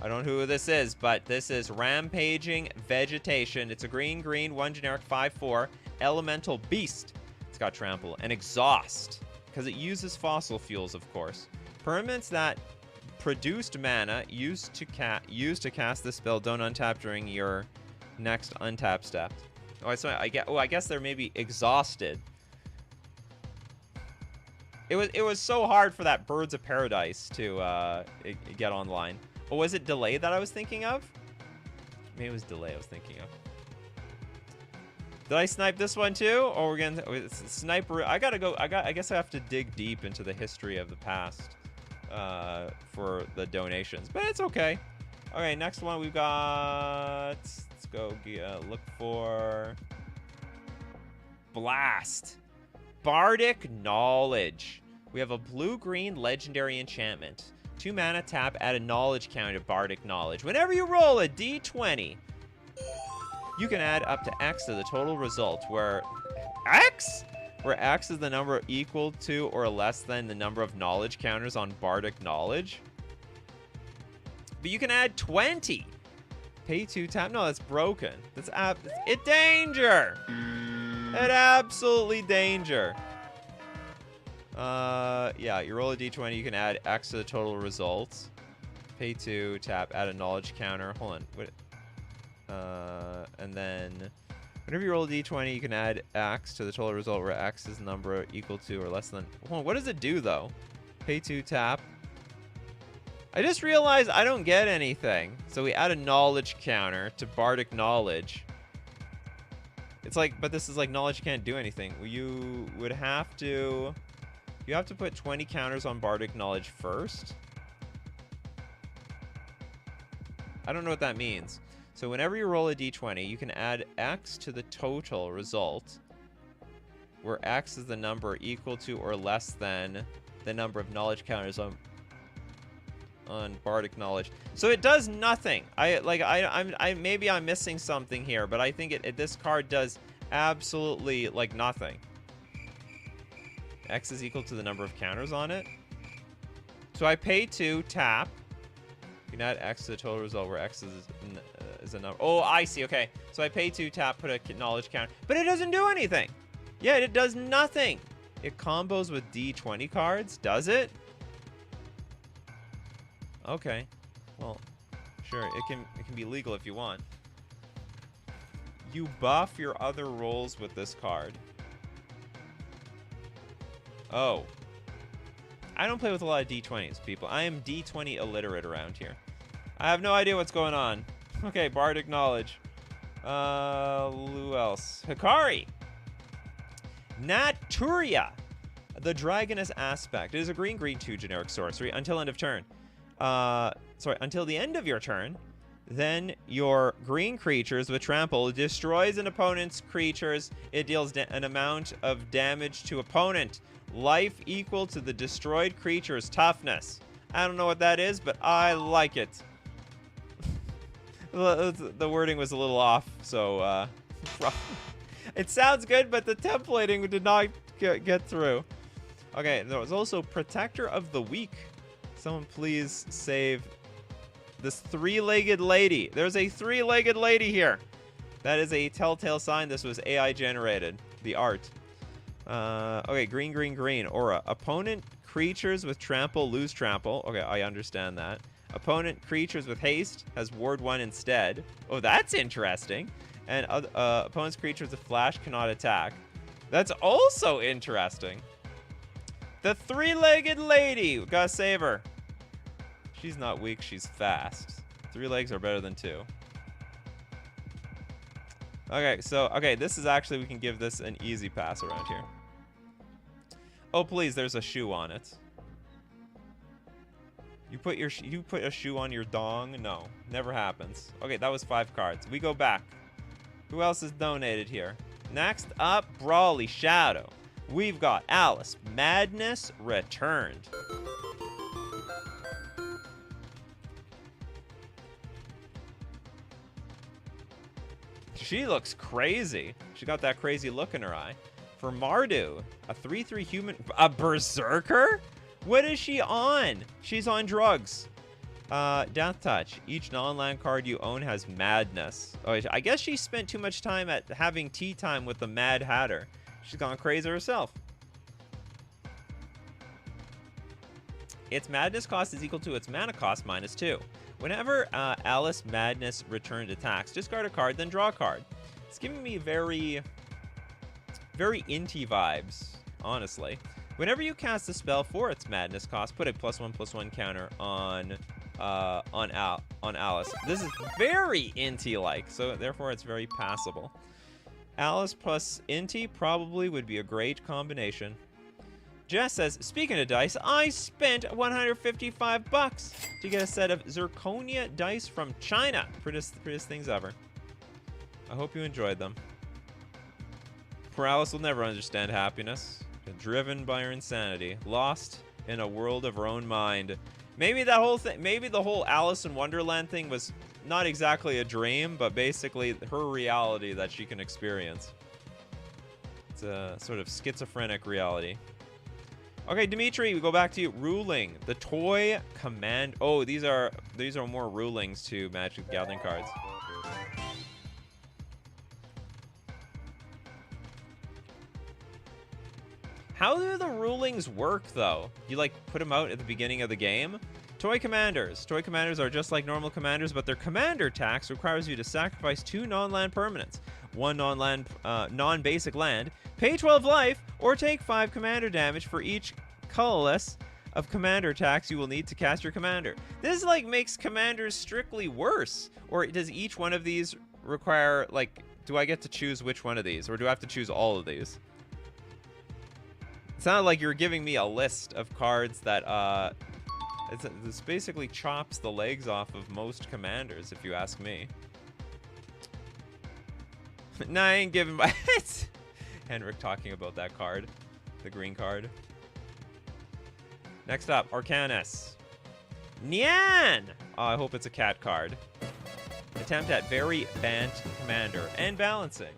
I don't know who this is, but this is Rampaging Vegetation. It's a green 1 generic 5/4 elemental beast. It's got trample and exhaust because it uses fossil fuels, of course. Permanents that produced mana used to cast this spell don't untap during your next untap step. Oh, so I guess they're maybe exhausted. It was so hard for that Birds of Paradise to get online. Or was it Delay that I was thinking of? Maybe it was Delay I was thinking of. Did I snipe this one too? Or we're gonna sniper? I guess I have to dig deep into the history of the past for the donations, but it's okay. Okay, next one we've got. Let's go look for Blast. Bardic Knowledge. We have a blue-green legendary enchantment. 2 mana, tap, add a knowledge counter to Bardic Knowledge. Whenever you roll a d20, you can add up to X to the total result, where X is the number equal to or less than the number of knowledge counters on Bardic Knowledge. But you can add 20. Pay 2, tap. No, that's broken. That's it danger. It absolutely danger. Yeah, you roll a d20, you can add X to the total results. Pay 2, tap, add a knowledge counter. Hold on. What? And then whenever you roll a d20, you can add X to the total result where X is the number equal to or less than. Hold on, what does it do though? Pay 2, tap. I just realized I don't get anything. So we add a knowledge counter to Bardic Knowledge. It's like, but this is like knowledge can't do anything. You would have to. You have to put 20 counters on Bardic Knowledge first. I don't know what that means. So whenever you roll a d20, you can add X to the total result, where X is the number equal to or less than the number of knowledge counters on Bardic Knowledge. So it does nothing. Maybe I'm missing something here, but I think this card does absolutely like nothing. X is equal to the number of counters on it. So I pay 2, tap. You can add X to the total result where X is a number. Oh, I see. Okay. So I pay 2, tap, put a knowledge counter. But it doesn't do anything. Yeah, it does nothing. It combos with D20 cards. Does it? Okay. Well, sure. It can be legal if you want. You buff your other rolls with this card. Oh. I don't play with a lot of D20s, people. I am D20 illiterate around here. I have no idea what's going on. Okay, Bardic Knowledge. Who else? Hikari. Naturia. The Dragoness Aspect. It is a green-green 2 generic sorcery until end of turn. Until the end of your turn. Then your green creatures with trample destroys an opponent's creatures. It deals an amount of damage to opponent. Life equal to the destroyed creature's toughness. I don't know what that is, but I like it. The wording was a little off, so it sounds good, but the templating did not get through. Okay, there was also Protector of the Weak. Someone please save this 3-legged lady. There's a 3-legged lady here. That is a telltale sign this was AI generated. The art. Okay, green, green, green. Aura. Opponent creatures with trample lose trample. Okay, I understand that. Opponent creatures with haste has ward 1 instead. Oh, that's interesting. And opponent's creatures with flash cannot attack. That's also interesting. The 3-legged lady. Gotta save her. She's not weak, she's fast. 3 legs are better than 2. Okay, this is actually, we can give this an easy pass around here. Oh, please, there's a shoe on it. You put a shoe on your dong? No, never happens. Okay, that was 5 cards. We go back. Who else is donated here? Next up, Brawly Shadow. We've got Alice. Madness Returned. She looks crazy. She got that crazy look in her eye. For Mardu, a 3/3 human, a berserker? What is she on? She's on drugs. Death Touch. Each non-land card you own has madness. Oh, I guess she spent too much time at having tea time with the Mad Hatter. She's gone crazy herself. its madness cost is equal to its mana cost minus 2. Whenever Alice Madness returned attacks, discard a card, then draw a card. It's giving me very inty vibes, honestly. Whenever you cast a spell for its madness cost, put a +1/+1 counter on Alice. This is very inty-like, so therefore it's very passable. Alice plus inty probably would be a great combination. Jess says, speaking of dice, I spent 155 bucks to get a set of zirconia dice from China. Prettiest things ever. I hope you enjoyed them. Poor Alice will never understand happiness. Driven by her insanity, lost in a world of her own mind. Maybe that whole thing, maybe the whole Alice in Wonderland thing was not exactly a dream, but basically her reality that she can experience. It's a sort of schizophrenic reality. Okay, Dimitri, we go back to you. Ruling. The toy command. Oh, these are more rulings to Magic the Gathering cards. How do the rulings work, though? You, like, put them out at the beginning of the game? Toy commanders. Toy commanders are just like normal commanders, but their commander tax requires you to sacrifice 2 non-land permanents, 1 non-land, non-basic land, pay 12 life, or take 5 commander damage for each colorless of commander tax you will need to cast your commander. This, like, makes commanders strictly worse. Or does each one of these require, like, do I get to choose which one of these, or do I have to choose all of these? It sounded like you were giving me a list of cards that, this basically chops the legs off of most commanders, if you ask me. Nah, I ain't giving my... Henrik talking about that card. The green card. Next up, Arcanus. Nyan! Oh, I hope it's a cat card. Attempt at very banned commander and balancing.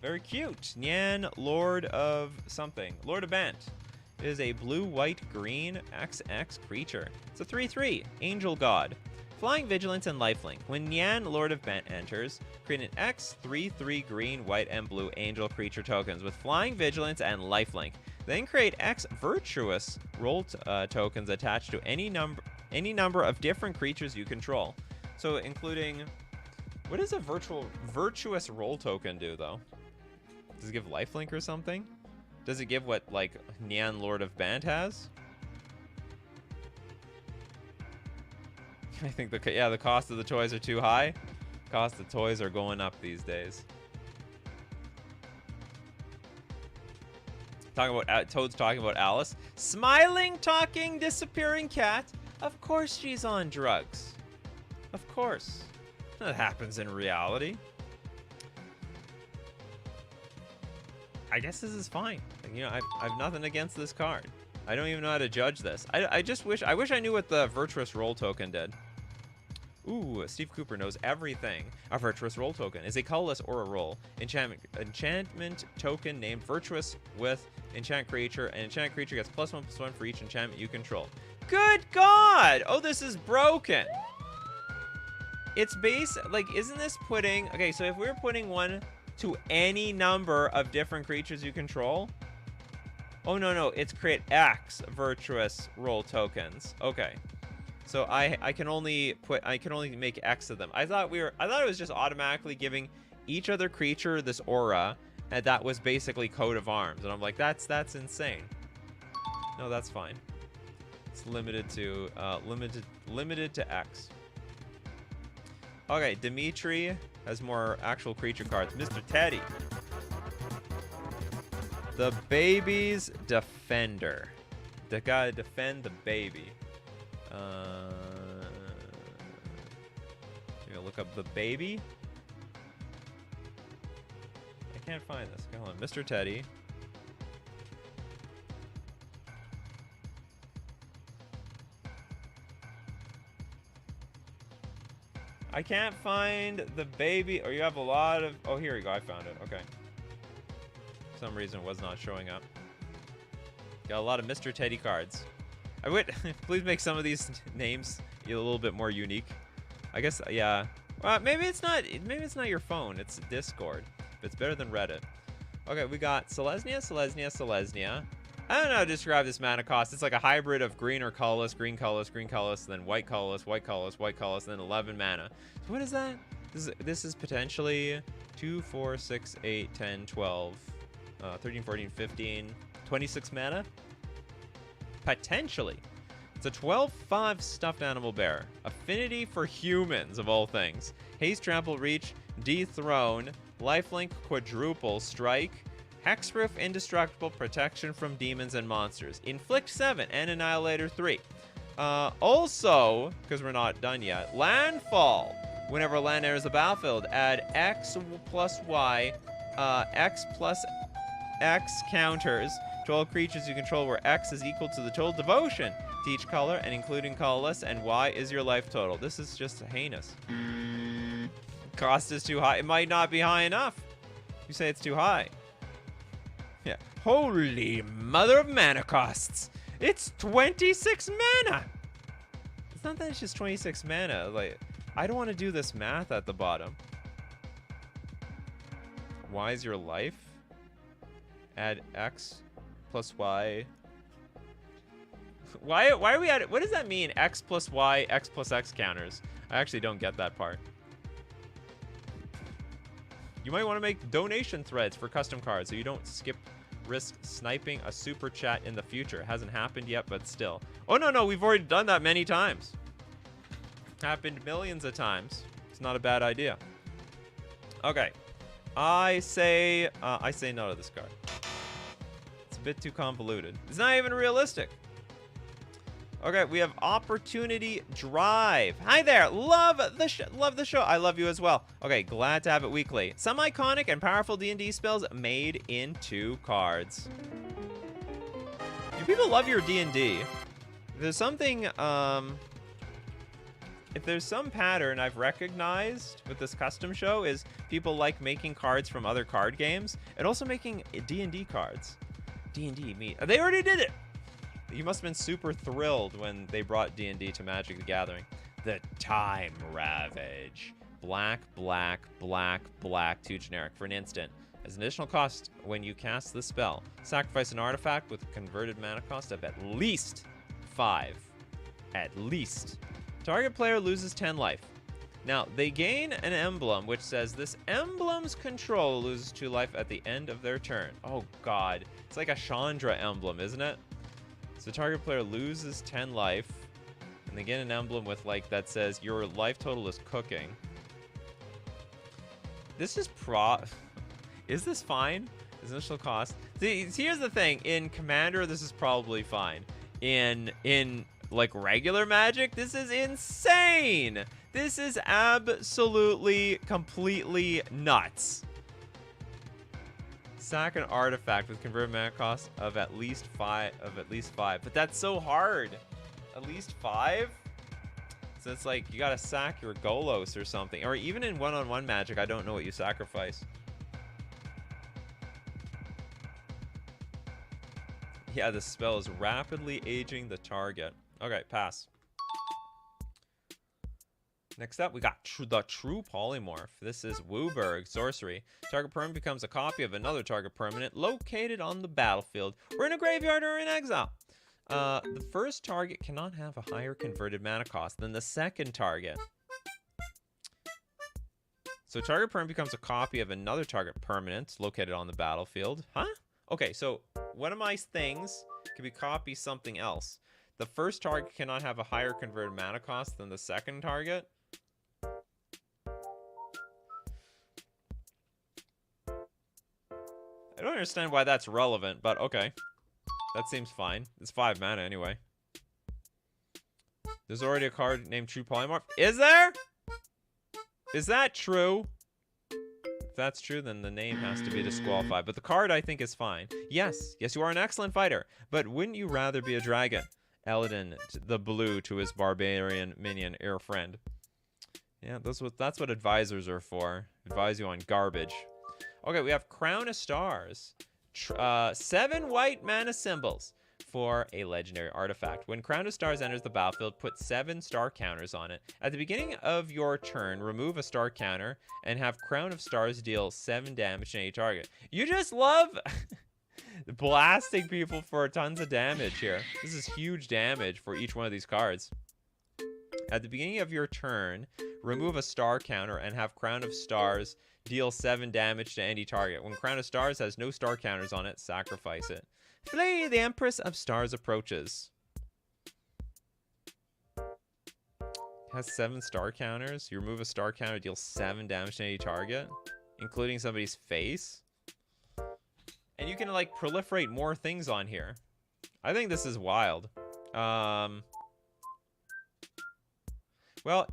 Very cute. Nyan, Lord of something. Lord of Bant. It is a blue, white, green XX creature. It's a 3/3. Angel God. Flying Vigilance and Lifelink. When Nyan, Lord of Bant enters, create an X 3/3 green, white, and blue angel creature tokens with Flying Vigilance and Lifelink. Then create X Virtuous roll tokens attached to any number of different creatures you control. So including... What does a virtuous roll token do, though? Does it give lifelink or something? Does it give what, like, Nyan Lord of Bant has? I think the cost of the toys are too high. Cost of toys are going up these days. Toad's talking about Alice. Smiling, talking, disappearing cat. Of course she's on drugs. Of course. That happens in reality. I guess this is fine. You know, I've nothing against this card. I don't even know how to judge this. I wish I knew what the Virtuous Roll token did. Ooh, Steve Cooper knows everything. A Virtuous Roll token is a colorless aura roll. Enchantment token named Virtuous with enchant creature, and enchant creature gets +1/+1 for each enchantment you control. Good God! Oh, this is broken. It's like, isn't this putting... Okay, so if we're putting one to any number of different creatures you control... Oh, no, it's create X Virtuous Roll tokens. Okay. So I can only make X of them. I thought it was just automatically giving each other creature this aura, and that was basically coat of arms. And I'm like, that's insane. No, that's fine. It's limited to X. Okay, Dimitri has more actual creature cards. Mr. Teddy. The baby's defender. They gotta defend the baby. You gonna look up the baby? I can't find this. Come on, Mr. Teddy. I can't find the baby. Or you have a lot of... Oh, here we go. I found it. Okay. For some reason, it was not showing up. Got a lot of Mr. Teddy cards. I would... Please make some of these names a little bit more unique. I guess, yeah. Well, maybe it's not your phone. It's Discord. But it's better than Reddit. Okay, we got Selesnya, Selesnya, Selesnya. I don't know how to describe this mana cost. It's like a hybrid of green or colorless, green colorless, green colorless, and then white colorless, white colorless, white colorless, and then 11 mana. So what is that? This is potentially 2, 4, 6, 8, 10, 12, 13, 14, 15, 26 mana? Potentially. It's a 12/5 stuffed animal bear. Affinity for humans, of all things. Haste, trample, reach, dethrone, lifelink, quadruple, strike, hexproof, indestructible, protection from demons and monsters. Inflict 7 and Annihilator 3. Also, because we're not done yet, landfall. Whenever land enters the battlefield, add X plus Y, X plus X counters to all creatures you control where X is equal to the total devotion to each color and including colorless, and Y is your life total. This is just heinous. Cost is too high. It might not be high enough. You say it's too high. Yeah. Holy mother of mana costs. It's 26 mana. It's not that it's just 26 mana. Like, I don't want to do this math at the bottom. Y is your life. Add X plus Y. Why are we at it? What does that mean? X plus Y, X plus X counters. I actually don't get that part. You might want to make donation threads for custom cards so you don't risk sniping a super chat in the future. It hasn't happened yet, but still. Oh, no, we've already done that many times. Happened millions of times. It's not a bad idea. Okay. I say no to this card. It's a bit too convoluted. It's not even realistic. Okay, we have Opportunity Drive. Hi there. Love the show. I love you as well. Okay, glad to have it weekly. Some iconic and powerful D&D spells made into cards. Do people love your D&D? If there's something, if there's some pattern I've recognized with this custom show is people like making cards from other card games and also making D&D cards. D&D, me. They already did it. You must have been super thrilled when they brought D&D to Magic the Gathering. The Time Ravage. Black, black, black, black, 2 generic for an instant. As an additional cost when you cast the spell, sacrifice an artifact with a converted mana cost of at least 5. At least. Target player loses 10 life. Now, they gain an emblem which says this emblem's control loses 2 life at the end of their turn. Oh, God. It's like a Chandra emblem, isn't it? So target player loses 10 life, and they get an emblem with like that says your life total is cooking. This is Is this fine? This initial cost. See, here's the thing. In Commander, this is probably fine. In like regular Magic, this is insane. This is absolutely, completely nuts. Sack an artifact with converted mana cost of at least 5. But that's so hard. At least 5? So it's like you gotta sack your Golos or something. Or even in one-on-one Magic, I don't know what you sacrifice. Yeah, this spell is rapidly aging the target. Okay, pass. Next up, we got the True Polymorph. This is Wooburg Sorcery. Target permanent becomes a copy of another target permanent located on the battlefield, or in a graveyard, or in exile. The first target cannot have a higher converted mana cost than the second target. So target permanent becomes a copy of another target permanent located on the battlefield. Huh? Okay, so one of my things can be copy something else. The first target cannot have a higher converted mana cost than the second target. I don't understand why that's relevant, but okay. That seems fine. It's 5 mana anyway. There's already a card named True Polymorph. Is there? Is that true? If that's true, then the name has to be disqualified. But the card, I think, is fine. Yes, you are an excellent fighter. But wouldn't you rather be a dragon? Eladin, the blue, to his barbarian minion, Air Friend. Yeah, that's what advisors are for. Advise you on garbage. Okay, we have Crown of Stars. 7 white mana symbols. for a legendary artifact. When Crown of Stars enters the battlefield, put 7 star counters on it. At the beginning of your turn, remove a star counter and have Crown of Stars deal 7 damage to any target. You just love blasting people for tons of damage here. This is huge damage for each one of these cards. At the beginning of your turn, remove a star counter and have Crown of Stars deal 7 damage to any target. When Crown of Stars has no star counters on it, sacrifice it. Flee, the Empress of Stars approaches. Has 7 star counters. You remove a star counter, deal 7 damage to any target, including somebody's face. And you can like proliferate more things on here. I think this is wild. Well,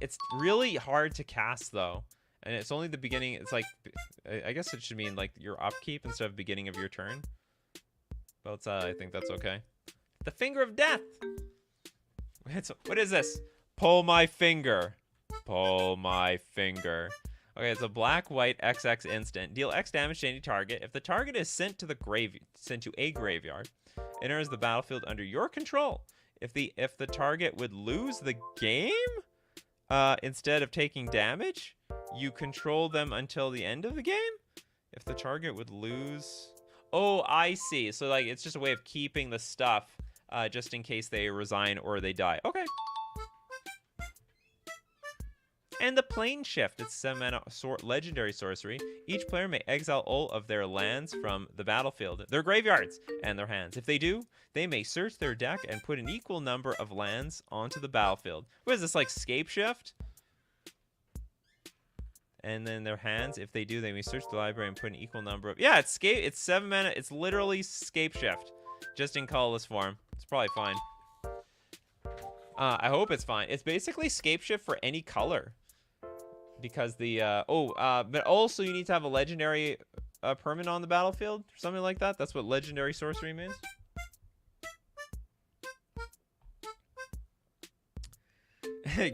it's really hard to cast though. And it's only the beginning. It's like, I guess it should mean like your upkeep instead of beginning of your turn. But I think that's okay. The Finger of Death. What is this? Pull my finger. Pull my finger. Okay, it's a black-white XX instant. Deal X damage to any target. If the target is sent to a graveyard, it enters the battlefield under your control. If the target would lose the game, instead of taking damage, you control them until the end of the game. If the target would lose. Oh, I see. So like it's just a way of keeping the stuff just in case they resign or they die. Okay. And the Plane Shift. It's 7 mana legendary sorcery. Each player may exile all of their lands from the battlefield, their graveyards, and their hands. If they do, they may search their deck and put an equal number of lands onto the battlefield. What is this, like Scape Shift? And then their hands, if they do, they may search the library and put an equal number of... Yeah, it's 7 mana. It's literally Scape Shift, just in colorless form. It's probably fine. I hope it's fine. It's basically Scape Shift for any color. Because the... but also you need to have a legendary permanent on the battlefield. Or something like that. That's what legendary sorcery means.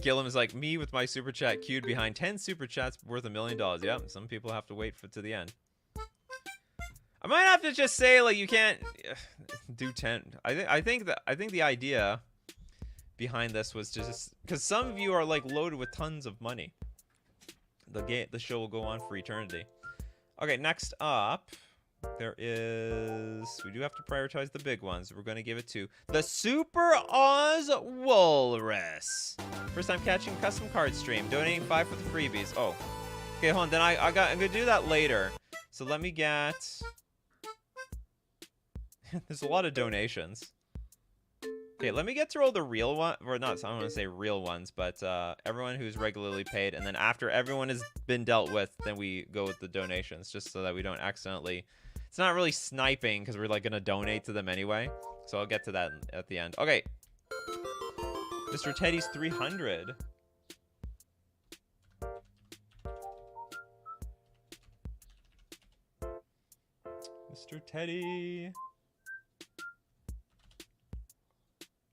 Gillum is like, me with my super chat queued behind 10 super chats worth $1 million. Yep, some people have to wait to the end. I might have to just say, like, you can't do 10. I think the idea behind this was just because some of you are like loaded with tons of money. The show will go on for eternity. Okay, next up. We do have to prioritize the big ones. We're going to give it to the Super Oz Walrus. First time catching custom card stream. Donating 5 for the freebies. Oh. Okay, hold on. Then I'm going to do that later. So let me get... There's a lot of donations. Okay, let me get through all the real ones. Or not, I don't want to say real ones, but everyone who's regularly paid. And then after everyone has been dealt with, then we go with the donations. Just so that we don't accidentally... It's not really sniping because we're like going to donate to them anyway. So I'll get to that at the end. Okay. Mr. Teddy's 300. Mr. Teddy.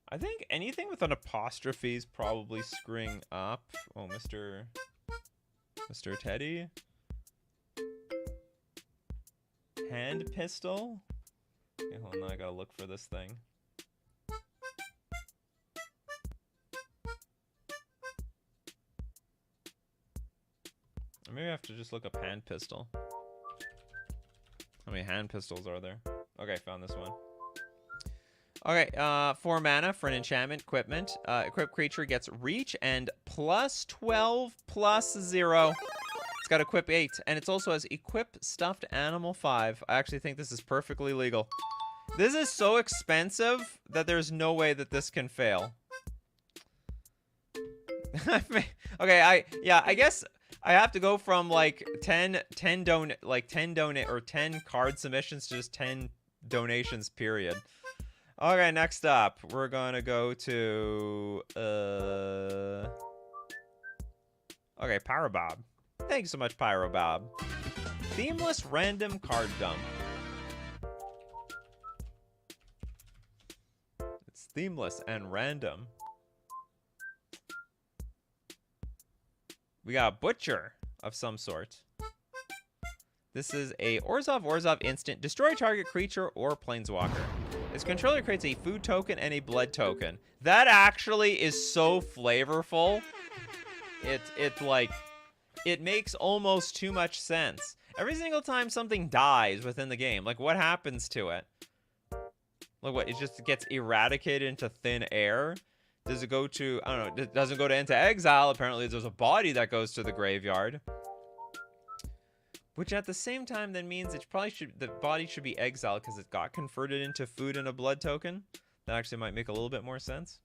I think anything with an apostrophe is probably screwing up. Oh, Mr. Teddy. Hand pistol. Okay, hold on, I gotta look for this thing. Maybe I have to just look up hand pistol. How many hand pistols are there? Okay, found this one. Okay, 4 mana for an enchantment equipment. Equipped creature gets reach and plus 12 plus 0. It's got equip 8, and it also has equip stuffed animal 5. I actually think this is perfectly legal. This is so expensive that there's no way that this can fail. Okay, I guess I have to go from like 10 card submissions to just 10 donations period. Okay, next up, we're gonna go to okay, Pyrobob. Thank you so much, Pyrobob. Themeless random card dump. It's themeless and random. We got a butcher of some sort. This is a Orzhov instant. Destroy target creature or planeswalker. Its controller creates a food token and a blood token. That actually is so flavorful. It makes almost too much sense. Every single time something dies within the game, like what happens to it? Like what, it just gets eradicated into thin air? Does it go to, I don't know, it doesn't go to into exile. Apparently there's a body that goes to the graveyard. Which at the same time then means it probably the body should be exiled because it got converted into food and a blood token. That actually might make a little bit more sense.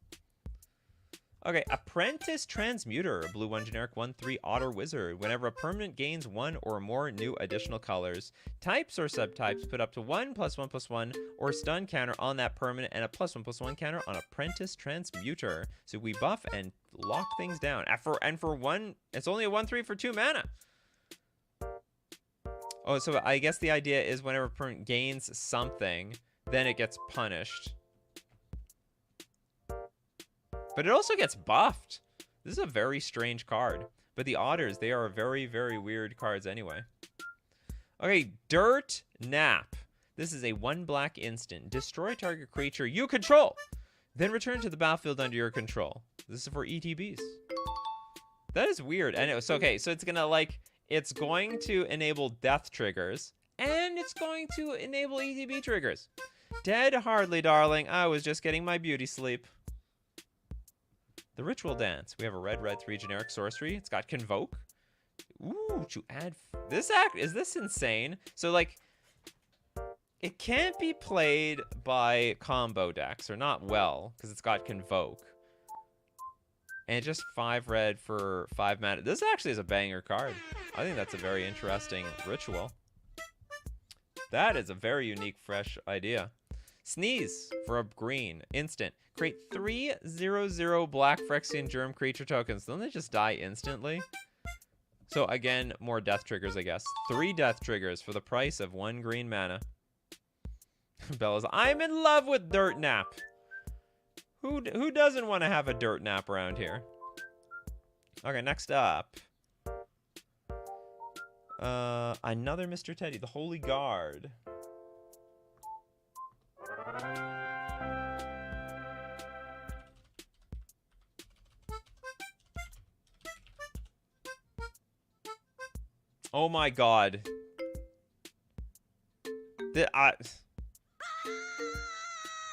Okay, Apprentice Transmuter, blue 1 generic 1/3 otter wizard. Whenever a permanent gains 1 or more new additional colors, types or subtypes put up to 1+1/+1 or stun counter on that permanent and a +1/+1 counter on Apprentice Transmuter. So we buff and lock things down. And for one, it's only a 1/3 for 2 mana. Oh, so I guess the idea is whenever a permanent gains something, then it gets punished. But it also gets buffed. This is a very strange card. But the otters, they are very, very weird cards anyway. Okay, Dirt Nap. This is a 1 black instant. Destroy target creature you control. Then return to the battlefield under your control. This is for ETBs. That is weird. I know. So, okay, so it's gonna it's going to enable death triggers. And it's going to enable ETB triggers. Dead hardly, darling. I was just getting my beauty sleep. The Ritual Dance. We have a red 3 generic sorcery. It's got Convoke. Ooh, to add this is this insane? So like it can't be played by combo decks or not well because it's got Convoke. And just 5 red for 5 mana. This actually is a banger card. I think that's a very interesting ritual. That is a very unique, fresh idea. Sneeze for a green instant. Create 3/0/0 black Phyrexian Germ creature tokens. Don't they just die instantly? So again, more death triggers, I guess. 3 death triggers for the price of 1 green mana. Bella's, I'm in love with Dirt Nap. Who doesn't want to have a Dirt Nap around here? Okay, next up. Another Mr. Teddy, the Holy Guard. Oh my god.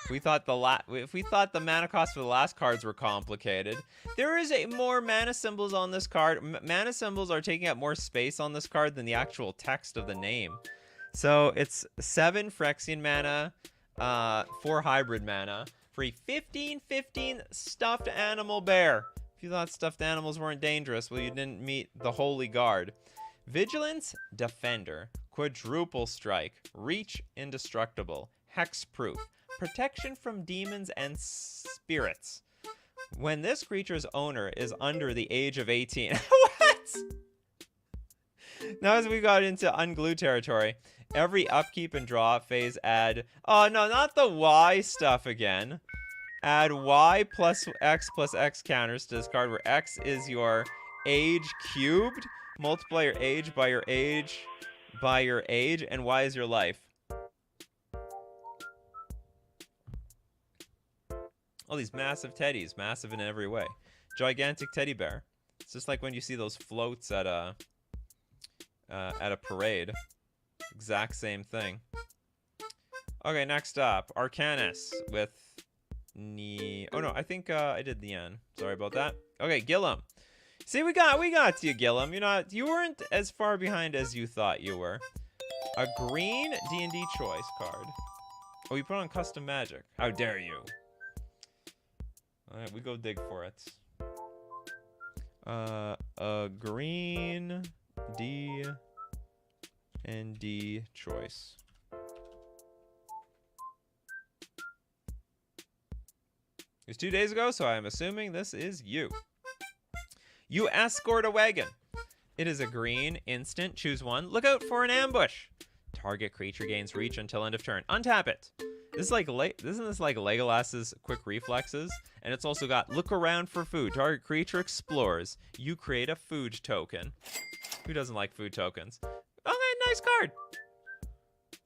We thought if we thought the mana cost for the last cards were complicated. There is more mana symbols on this card. Mana symbols are taking up more space on this card than the actual text of the name. So it's 7 Phyrexian mana, 4 hybrid mana for a 15/15 stuffed animal bear. If you thought stuffed animals weren't dangerous, well, you didn't meet the Holy Guard. Vigilance, Defender, Quadruple Strike, Reach, Indestructible, Hexproof, Protection from Demons and Spirits. When this creature's owner is under the age of 18. What? Now as we got into unglued territory, every upkeep and draw phase add... Oh, no, not the Y stuff again. Add Y plus X counters to this card where X is your age cubed. Multiply your age by your age and Y is your life. All these massive teddies, massive in every way. Gigantic teddy bear. It's just like when you see those floats at a parade. Exact same thing. Okay, next up, Arcanus with Oh no, I think I did the N. Sorry about that. Okay, Gillum. See, we got to you, Gillum. You weren't as far behind as you thought you were. A green D&D choice card. Oh, you put on custom magic. How dare you? All right, we go dig for it. A green D&D choice. It was 2 days ago, so I'm assuming this is you. You escort a wagon. It is a green instant. Choose one. Look out for an ambush. Target creature gains reach until end of turn. Untap it. This is like isn't this like Legolas's quick reflexes? And it's also got look around for food. Target creature explores. You create a food token. Who doesn't like food tokens? Okay, nice card.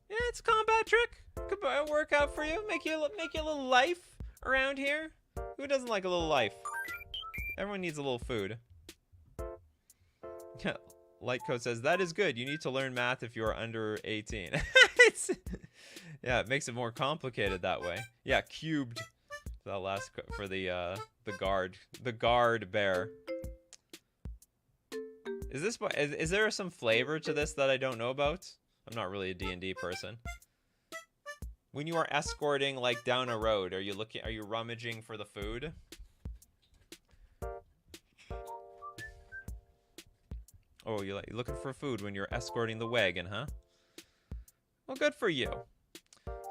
Yeah, it's a combat trick. Could work out for you. Make you a little life around here. Who doesn't like a little life? Everyone needs a little food. Lightcoat says, that is good. You need to learn math if you are under 18. Yeah, it makes it more complicated that way. Yeah, cubed. That last for the guard bear. Is there some flavor to this that I don't know about? I'm not really a D&D person. When you are escorting like down a road, are you rummaging for the food? Oh, you're looking for food when you're escorting the wagon, huh? Well, good for you.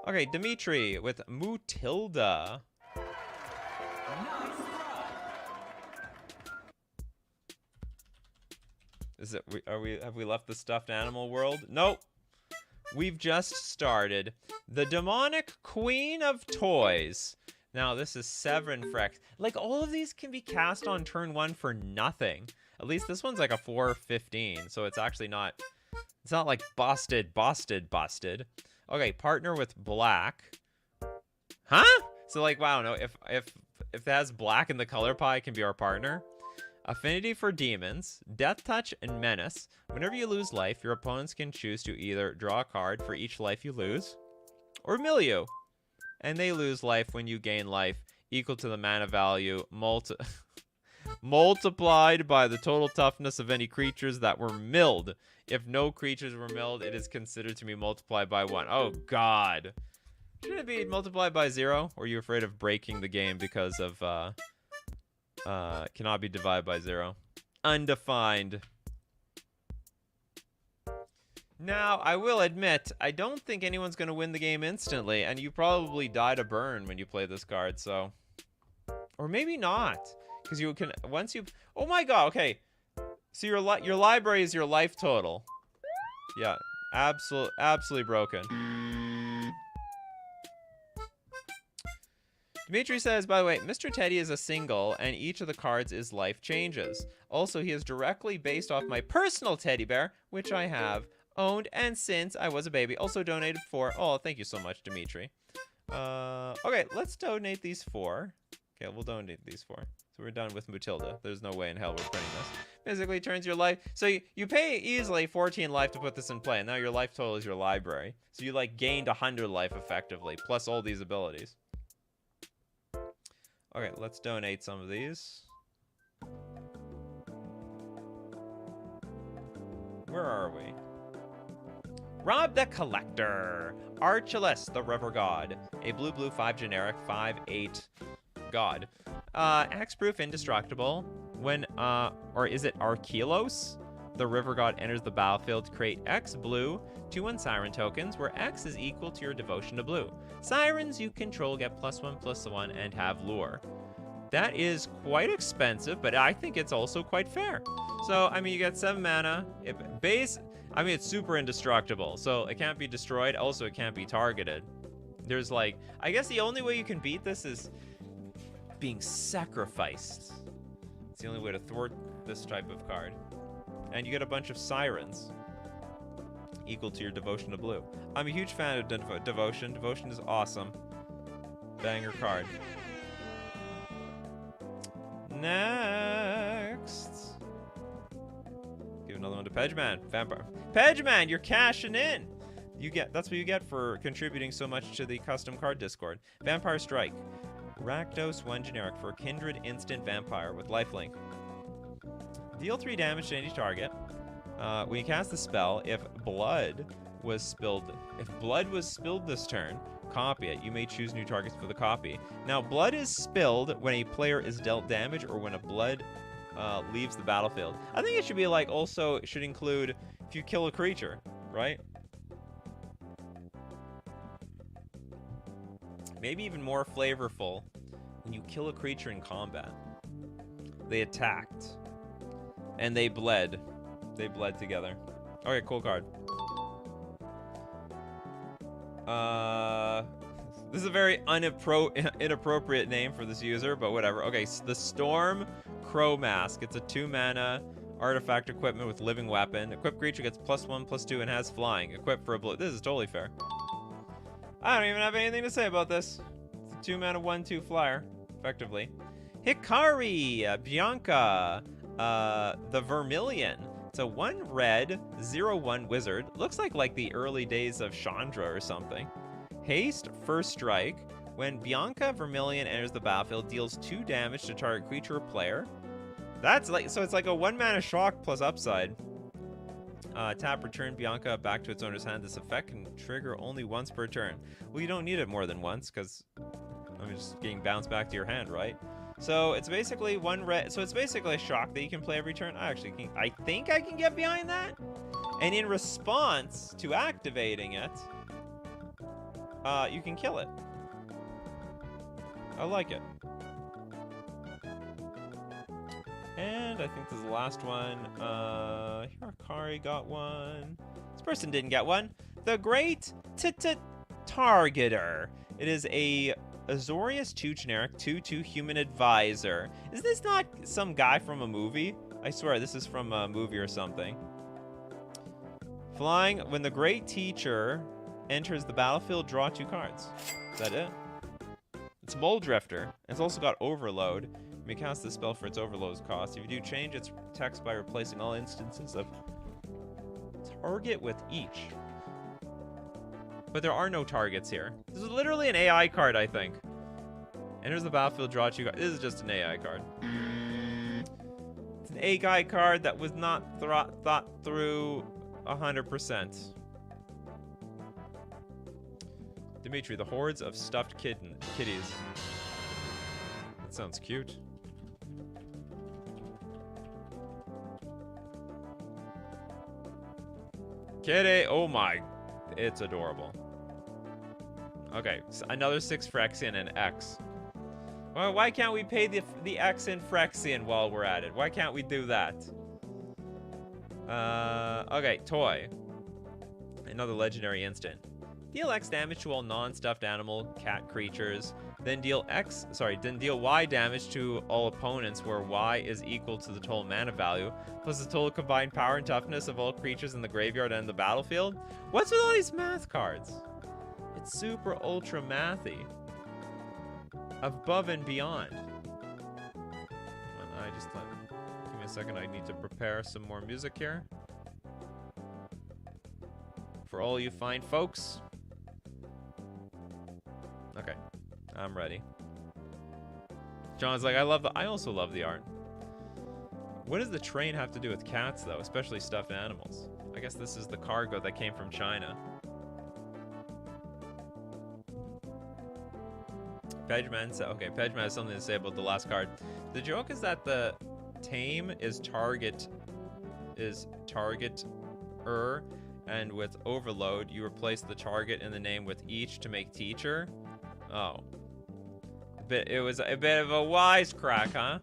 Okay, Dimitri with Mutilda. Is it? Have we left the stuffed animal world? Nope. We've just started the demonic queen of toys. Now this is Severin Frex. Like all of these can be cast on turn 1 for nothing. At least this one's like a 4/15, so it's actually not. It's not like busted. Okay, partner with black. Huh? So like, wow, no. If it has black in the color pie, it can be our partner. Affinity for demons, death touch, and menace. Whenever you lose life, your opponents can choose to either draw a card for each life you lose, or mill you, and they lose life when you gain life equal to the mana value multiplied by the total toughness of any creatures that were milled. If no creatures were milled, it is considered to be multiplied by 1. Oh God! Shouldn't it be multiplied by 0? Or are you afraid of breaking the game because of cannot be divided by 0? Undefined. Now, I will admit, I don't think anyone's going to win the game instantly, and you probably die to burn when you play this card, so... Or maybe not, because you can... Once you... Oh my god, okay. So your library is your life total. Yeah, absolutely broken. Dimitri says, by the way, Mr. Teddy is a single, and each of the cards is life changes. Also, he is directly based off my personal teddy bear, which I have owned and since I was a baby. Also donated for... Oh, thank you so much, Dimitri. Okay, let's donate these 4. Okay, we'll donate these 4. So we're done with Mutilda. There's no way in hell we're printing this. Basically turns your life... So you pay easily 14 life to put this in play, and now your life total is your library. So you, like, gained 100 life, effectively, plus all these abilities. Okay, let's donate some of these. Where are we? Rob the Collector. Archelaus the River God. A blue 5 generic 5/8 god. Hexproof indestructible. When or is it Archelos? The River God enters the battlefield, create X blue 2/1 siren tokens, where X is equal to your devotion to blue. Sirens you control get +1/+1 and have lure. That is quite expensive, but I think it's also quite fair. So, I mean, you get 7 mana. I mean, it's super indestructible, so it can't be destroyed. Also, it can't be targeted. There's like, I guess the only way you can beat this is being sacrificed. It's the only way to thwart this type of card. And you get a bunch of sirens equal to your devotion to blue. I'm a huge fan of devotion. Devotion is awesome. Banger card. Next. Give another one to Pedgeman. Vampire. Pedgeman, you're cashing in. That's what you get for contributing so much to the custom card Discord. Vampire Strike. Rakdos 1 generic for Kindred instant vampire with lifelink. Deal 3 damage to any target. When you cast the spell, if blood was spilled this turn, copy it. You may choose new targets for the copy. Now, blood is spilled when a player is dealt damage or when a blood leaves the battlefield. I think it should be like also it should include if you kill a creature, right? Maybe even more flavorful when you kill a creature in combat. They attacked and they bled. They bled together. Okay, cool card. This is a very inappropriate name for this user, but whatever. Okay, the Storm Crow Mask. It's a 2 mana Artifact equipment with living weapon. Equipped creature gets +1/+2 and has flying. Equipped for a blue. This is totally fair. I don't even have anything to say about this. It's a 2-mana 1/2 flyer, effectively. Hikari, Bianca, the Vermilion. It's a 1 red, 0/1 wizard. Looks like the early days of Chandra or something. Haste, first strike. When Bianca Vermilion enters the battlefield, deals 2 damage to target creature or player. That's like, so it's like a 1-mana shock plus upside. Tap, return Bianca back to its owner's hand. This effect can trigger only once per turn. Well, you don't need it more than once, because I'm just getting bounced back to your hand, right? So it's basically 1 red. So it's basically a shock that you can play every turn. I think I can get behind that. And in response to activating it, you can kill it. I like it. And I think this is the last one. Hikari got one. This person didn't get one. The Great Targeter. It is a Azorius 2 generic 2/2 human advisor. Is this not some guy from a movie? I swear this is from a movie or something. Flying, when the Great Teacher enters the battlefield, draw 2 cards. Is that it? It's Mole Drifter. It's also got Overload. You may cast this spell for its overload cost. If you do, change its text by replacing all instances of target with each. But there are no targets here. This is literally an AI card, I think. Enters the battlefield, draw 2 cards. This is just an AI card. It's an AI card that was not thought through 100%. Dimitri, the hordes of stuffed kitties. That sounds cute. Kitty, oh my, it's adorable. Okay, so another 6 Phyrexian and X. Well, why can't we pay the X in Phyrexian while we're at it? Why can't we do that? Okay, toy. Another legendary instant. Deal X damage to all non-stuffed animal cat creatures. Then deal Y damage to all opponents where Y is equal to the total mana value, plus the total combined power and toughness of all creatures in the graveyard and the battlefield. What's with all these math cards? It's super ultra mathy. Above and beyond. Give me a second, I need to prepare some more music here. For all you fine folks. Okay, I'm ready. John's like, I also love the art. What does the train have to do with cats, though? Especially stuffed animals. I guess this is the cargo that came from China. Pegman said, okay, Pegman has something to say about the last card. The joke is that the tame is target-er, and with overload, you replace the target in the name with each to make teacher. Oh. It was a bit of a wisecrack, huh?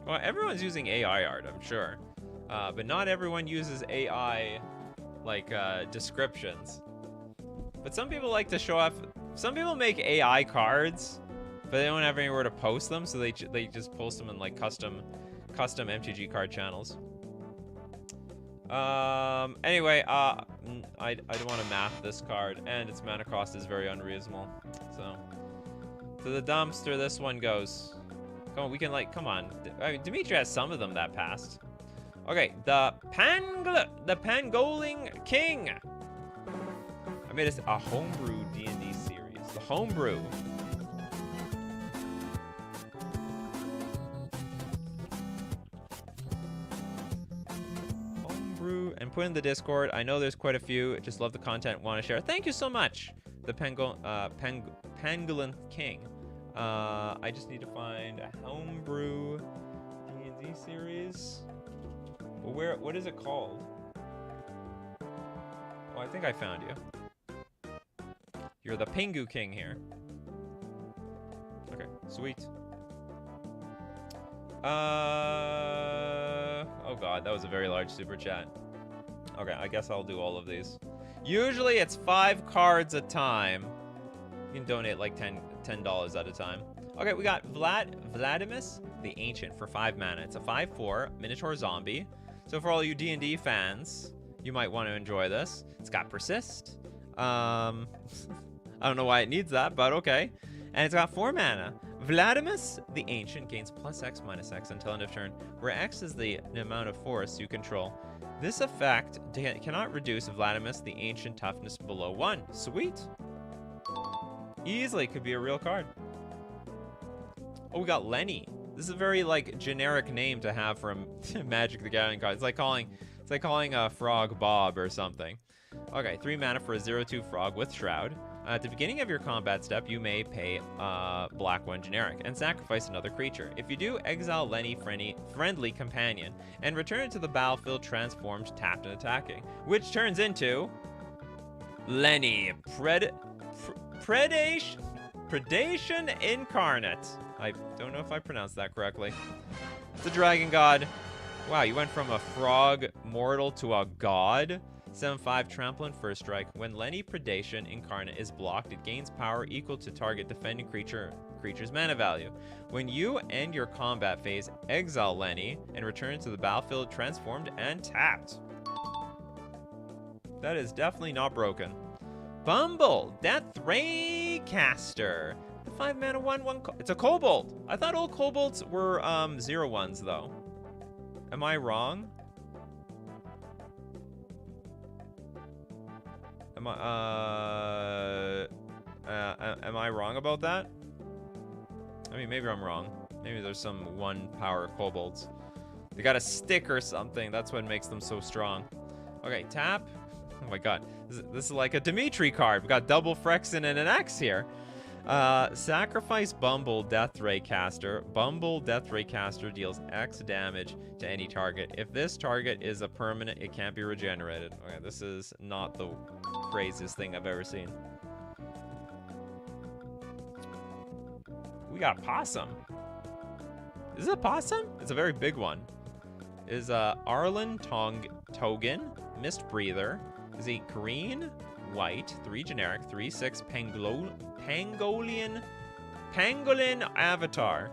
Well, everyone's using AI art, I'm sure. But not everyone uses AI, like, descriptions. But some people like to show off. Some people make AI cards, but they don't have anywhere to post them, so they just post them in, like, custom MTG card channels. Anyway, I don't want to math this card, and its mana cost is very unreasonable. So, to the dumpster this one goes. Come on, we can, like, come on. I mean, Dimitri has some of them that passed. Okay, the Pangolin King. I made a homebrew D&D series. The homebrew. And put in the Discord. I know there's quite a few. Just love the content, want to share. Thank you so much, the Pangolin King. I just need to find a homebrew D&D series. Well, what is it called? Oh, I think I found you. You're the Pingu King here. Okay, sweet. Oh god, that was a very large super chat. Okay, I guess I'll do all of these. Usually it's 5 cards a time. You can donate like $10 at a time. Okay, we got Vladimus the Ancient for 5 mana. It's a 5/4 Minotaur Zombie. So for all you D&D fans, you might want to enjoy this. It's got Persist. I don't know why it needs that, but okay. And it's got 4 mana. Vladimus, the Ancient, gains +X/-X until end of turn, where X is the amount of force you control. This effect cannot reduce Vladimus, the Ancient, toughness below 1. Sweet. Easily could be a real card. Oh, we got Lenny. This is a very, like, generic name to have from Magic the Gathering card. It's like calling a frog Bob or something. Okay, 3 mana for a 0/2 frog with Shroud. At the beginning of your combat step, you may pay black 1 generic and sacrifice another creature. If you do, exile Lenny, friendly companion, and return it to the battlefield transformed, tapped, and attacking, which turns into Lenny Predation Incarnate. I don't know if I pronounced that correctly. It's a dragon god. Wow, you went from a frog mortal to a god. 7/5 trample and first strike. When Lenny Predation Incarnate is blocked, it gains power equal to target defending creature's mana value. When you end your combat phase, exile Lenny and return to the battlefield transformed and tapped. That is definitely not broken. Bumble, Death Ray Caster. The 5 mana 1/1. It's a kobold. I thought all kobolds were 0/1s though. Am I wrong? Am I wrong about that? I mean, maybe I'm wrong. Maybe there's some 1 power kobolds. They got a stick or something. That's what makes them so strong. Okay, tap. Oh my god. This is like a Dimitri card. We got double Phyrexian and an X here. Sacrifice Bumble Death Ray Caster. Bumble Death Ray Caster deals X damage to any target. If this target is a permanent, it can't be regenerated. Okay, this is not the craziest thing I've ever seen. We got a possum. Is it a possum? It's a very big one. Is Arlen Togan, Mist Breather. Is a green, white, 3 generic, 3/6 Pangolin Avatar.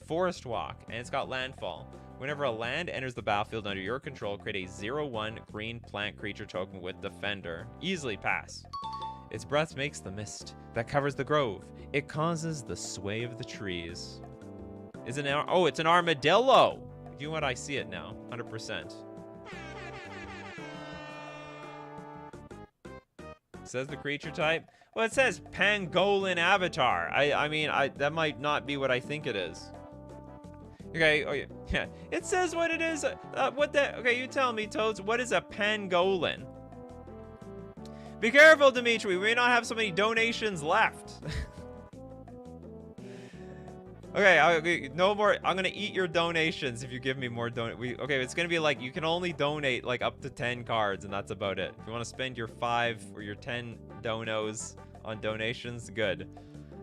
Forest Walk, and it's got landfall. Whenever a land enters the battlefield under your control, create a 0/1 green plant creature token with Defender. Easily pass. Its breath makes the mist that covers the grove. It causes the sway of the trees. Is it an oh, it's an armadillo. You know what? I see it now, 100%. Says the creature type. Well, it says Pangolin Avatar. I mean, that might not be what I think it is. Okay, oh yeah. It says what it is. Okay, you tell me, Toads, what is a pangolin? Be careful, Dimitri, we may not have so many donations left. Okay, no more. I'm gonna eat your donations if you give me more okay, it's gonna be like, you can only donate like up to 10 cards, and that's about it. If you want to spend your 5 or your 10 donos on donations, good.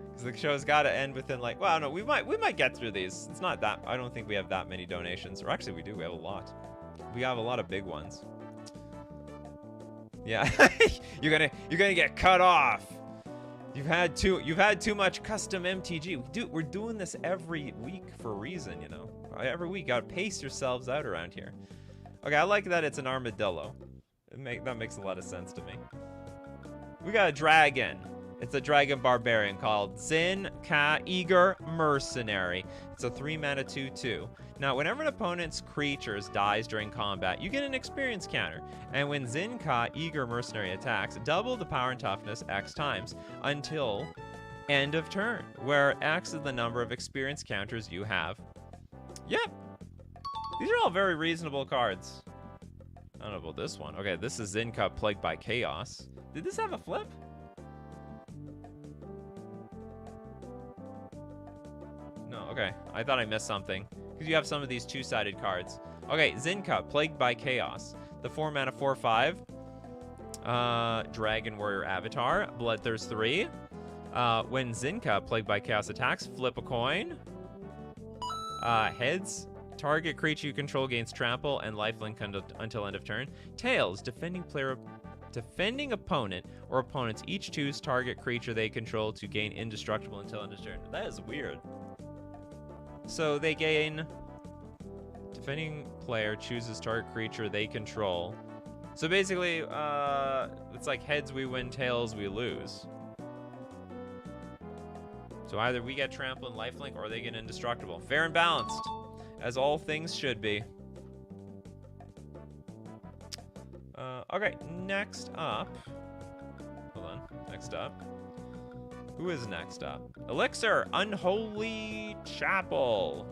Because the show's got to end within like, well, I don't know, we might get through these. It's not that, I don't think we have that many donations. Or actually we do, we have a lot. We have a lot of big ones. Yeah, you're gonna get cut off. You've had too much custom MTG. We're doing this every week for a reason, you know. Every week, gotta pace yourselves out around here. Okay, I like that it's an armadillo. That makes a lot of sense to me. We got a dragon. It's a dragon barbarian called Zin-Ka Eager Mercenary. It's a 3 mana 2/2. Now, whenever an opponent's creatures dies during combat, you get an experience counter. And when Zin-Ka Eager Mercenary attacks, double the power and toughness X times until end of turn, where X is the number of experience counters you have. Yep. These are all very reasonable cards. I don't know about this one. Okay, this is Zin-Ka Plagued by Chaos. Did this have a flip? No, okay. I thought I missed something. Because you have some of these 2-sided cards. Okay, Zin-Ka Plagued by Chaos. The 4 mana 4/5. Dragon Warrior Avatar. Bloodthirst 3. When Zin-Ka Plagued by Chaos attacks, flip a coin. Heads. Target creature you control gains trample and lifelink until end of turn. Tails. Defending opponent or opponents each choose target creature they control to gain indestructible until end of turn. That is weird. So they gain... Defending player chooses target creature they control. So basically, it's like heads we win, tails we lose. So either we get trample and lifelink, or they get indestructible. Fair and balanced, as all things should be. Okay, next up. Hold on, next up. Who is next up? Elixir, Unholy Chapel.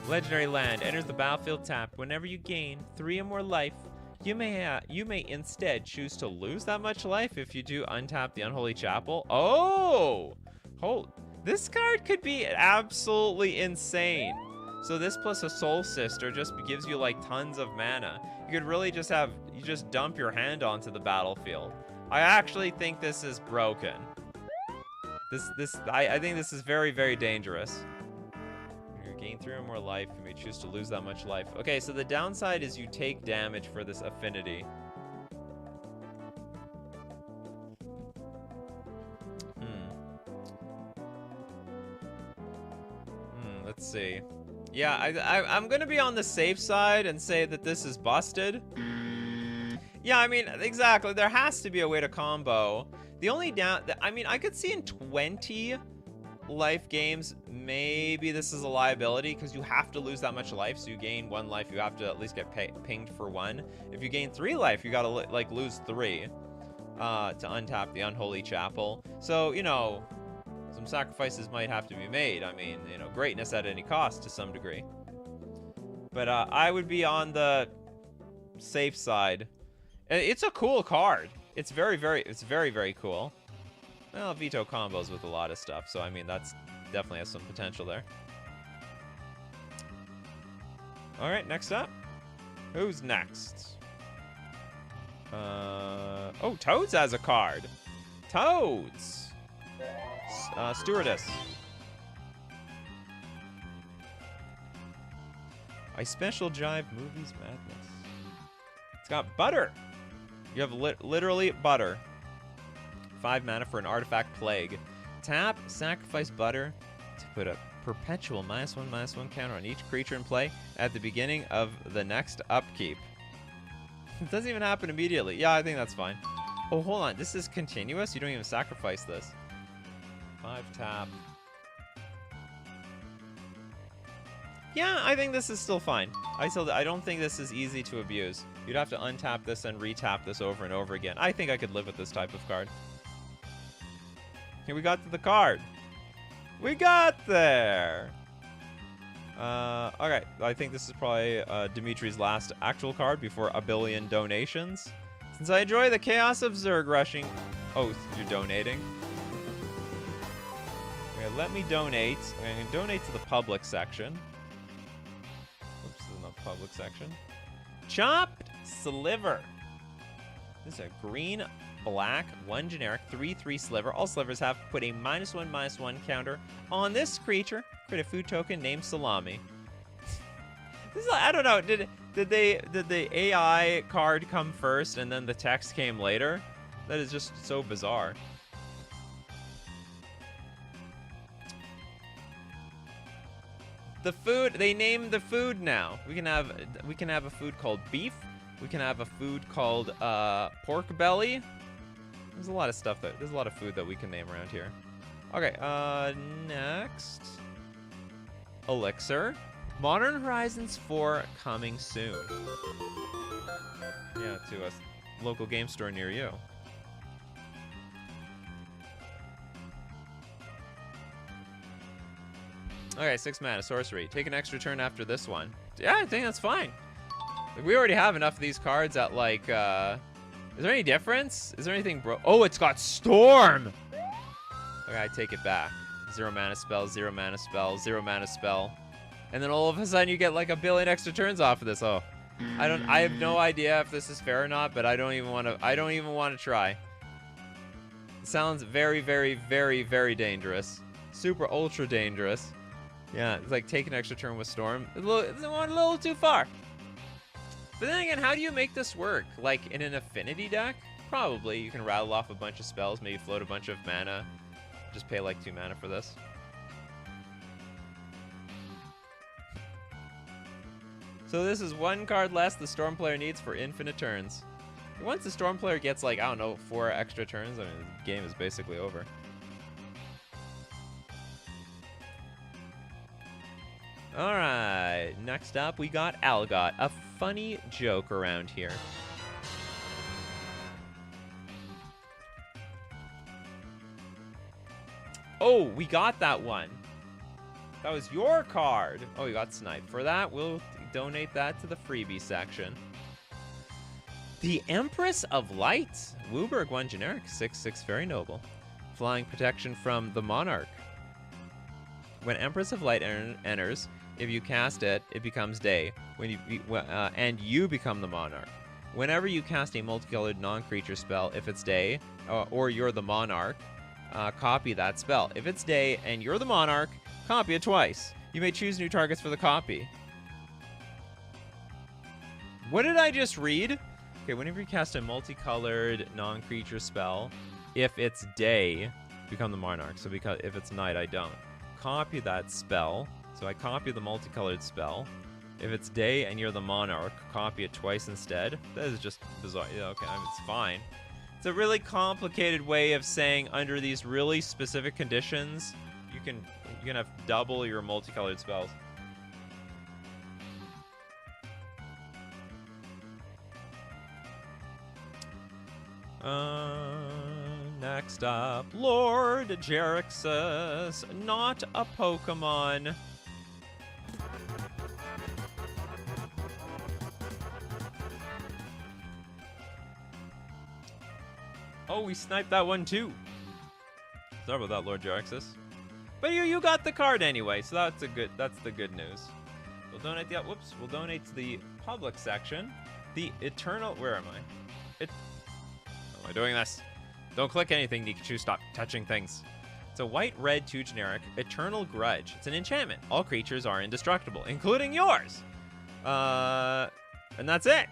Legendary land enters the battlefield tapped. Whenever you gain 3 or more life, you may instead choose to lose that much life if you do untap the Unholy Chapel. Oh, this card could be absolutely insane. So this plus a Soul Sister just gives you like tons of mana. You could really just dump your hand onto the battlefield. I actually think this is broken. I think this is very, very dangerous. Gain 3 or more life, you may choose to lose that much life. Okay, so the downside is you take damage for this affinity. Let's see. Yeah, I'm gonna be on the safe side and say that this is busted. Yeah, I mean, exactly. There has to be a way to combo. The only I mean, I could see in 20 life games, maybe this is a liability because you have to lose that much life. So you gain 1 life, you have to at least get pinged for 1. If you gain 3 life, you gotta like lose 3 to untap the Unholy Chapel. So, you know, some sacrifices might have to be made. I mean, you know, greatness at any cost to some degree. But I would be on the safe side. It's a cool card. It's very, very cool. Well, veto combos with a lot of stuff, so I mean, that's definitely has some potential there. All right, next up. Who's next? Oh, Toads has a card. Toads. Stewardess. I special jive movies madness. It's got butter. You have literally butter. 5 mana for an artifact plague. Tap, sacrifice butter to put a perpetual -1/-1 counter on each creature in play at the beginning of the next upkeep. It doesn't even happen immediately. Yeah, I think that's fine. Oh, hold on. This is continuous? You don't even sacrifice this. 5 tap. Yeah, I think this is still fine. I don't think this is easy to abuse. You'd have to untap this and retap this over and over again. I think I could live with this type of card. Here we got to the card. We got there. Okay, I think this is probably Dimitri's last actual card before a billion donations. Since I enjoy the chaos of Zerg rushing. Oh, you're donating? Okay, let me donate. I'm going to donate to the public section. Oops, this is not the public section. Chopped Sliver. This is a green, black, 1 generic, 3/3 sliver. All slivers have put a -1/-1 counter on this creature. Create a food token named Salami. This is, I don't know. Did the AI card come first and then the text came later? That is just so bizarre. The food, they named the food now. We can have a food called beef. We can have a food called pork belly. There's a lot of stuff there's a lot of food that we can name around here. Okay, next. Elixir. Modern Horizons 4 coming soon. Yeah, to a local game store near you. Okay, 6 mana, sorcery. Take an extra turn after this one. Yeah, I think that's fine. Like, we already have enough of these cards at, like, is there any difference? Is there anything oh, it's got Storm! Okay, I take it back. 0 mana spell, 0 mana spell, 0 mana spell. And then all of a sudden you get, like, a billion extra turns off of this. Oh. I have no idea if this is fair or not, but I don't even want to try. It sounds very, very, very, very dangerous. Super ultra dangerous. Yeah, it's like take an extra turn with Storm. It's a little too far. But then again, how do you make this work? Like in an affinity deck? Probably. You can rattle off a bunch of spells, maybe float a bunch of mana. Just pay like 2 mana for this. So this is 1 card less the Storm player needs for infinite turns. Once the Storm player gets like, I don't know, 4 extra turns, I mean, the game is basically over. Alright, next up we got Algot, a funny joke around here. Oh, we got that one. That was your card. Oh, you got sniped. For that, we'll donate that to the freebie section. The Empress of Light. Wooburg 1 generic, 6/6 very noble. Flying protection from the Monarch. When Empress of Light enters, if you cast it, it becomes day. And you become the Monarch. Whenever you cast a multicolored non-creature spell, if it's day, or you're the Monarch, copy that spell. If it's day and you're the Monarch, copy it twice. You may choose new targets for the copy. What did I just read? Okay, whenever you cast a multicolored non-creature spell, if it's day, become the Monarch. So because if it's night, I don't. Copy that spell. So I copy the multicolored spell. If it's day and you're the Monarch, copy it twice instead. That is just bizarre. Yeah, okay, I mean, it's fine. It's a really complicated way of saying under these really specific conditions, you can have double your multicolored spells. Next up, Lord Jeraxus, not a Pokemon. Oh, we sniped that one too. Sorry about that, Lord Jeraxus. But you got the card anyway, so that's the good news. We'll donate we'll donate to the public section. The Eternal, where am I? How am I doing this? Don't click anything, Nikachu, stop touching things. It's a white-red 2 generic, Eternal Grudge. It's an enchantment. All creatures are indestructible, including yours. And that's it.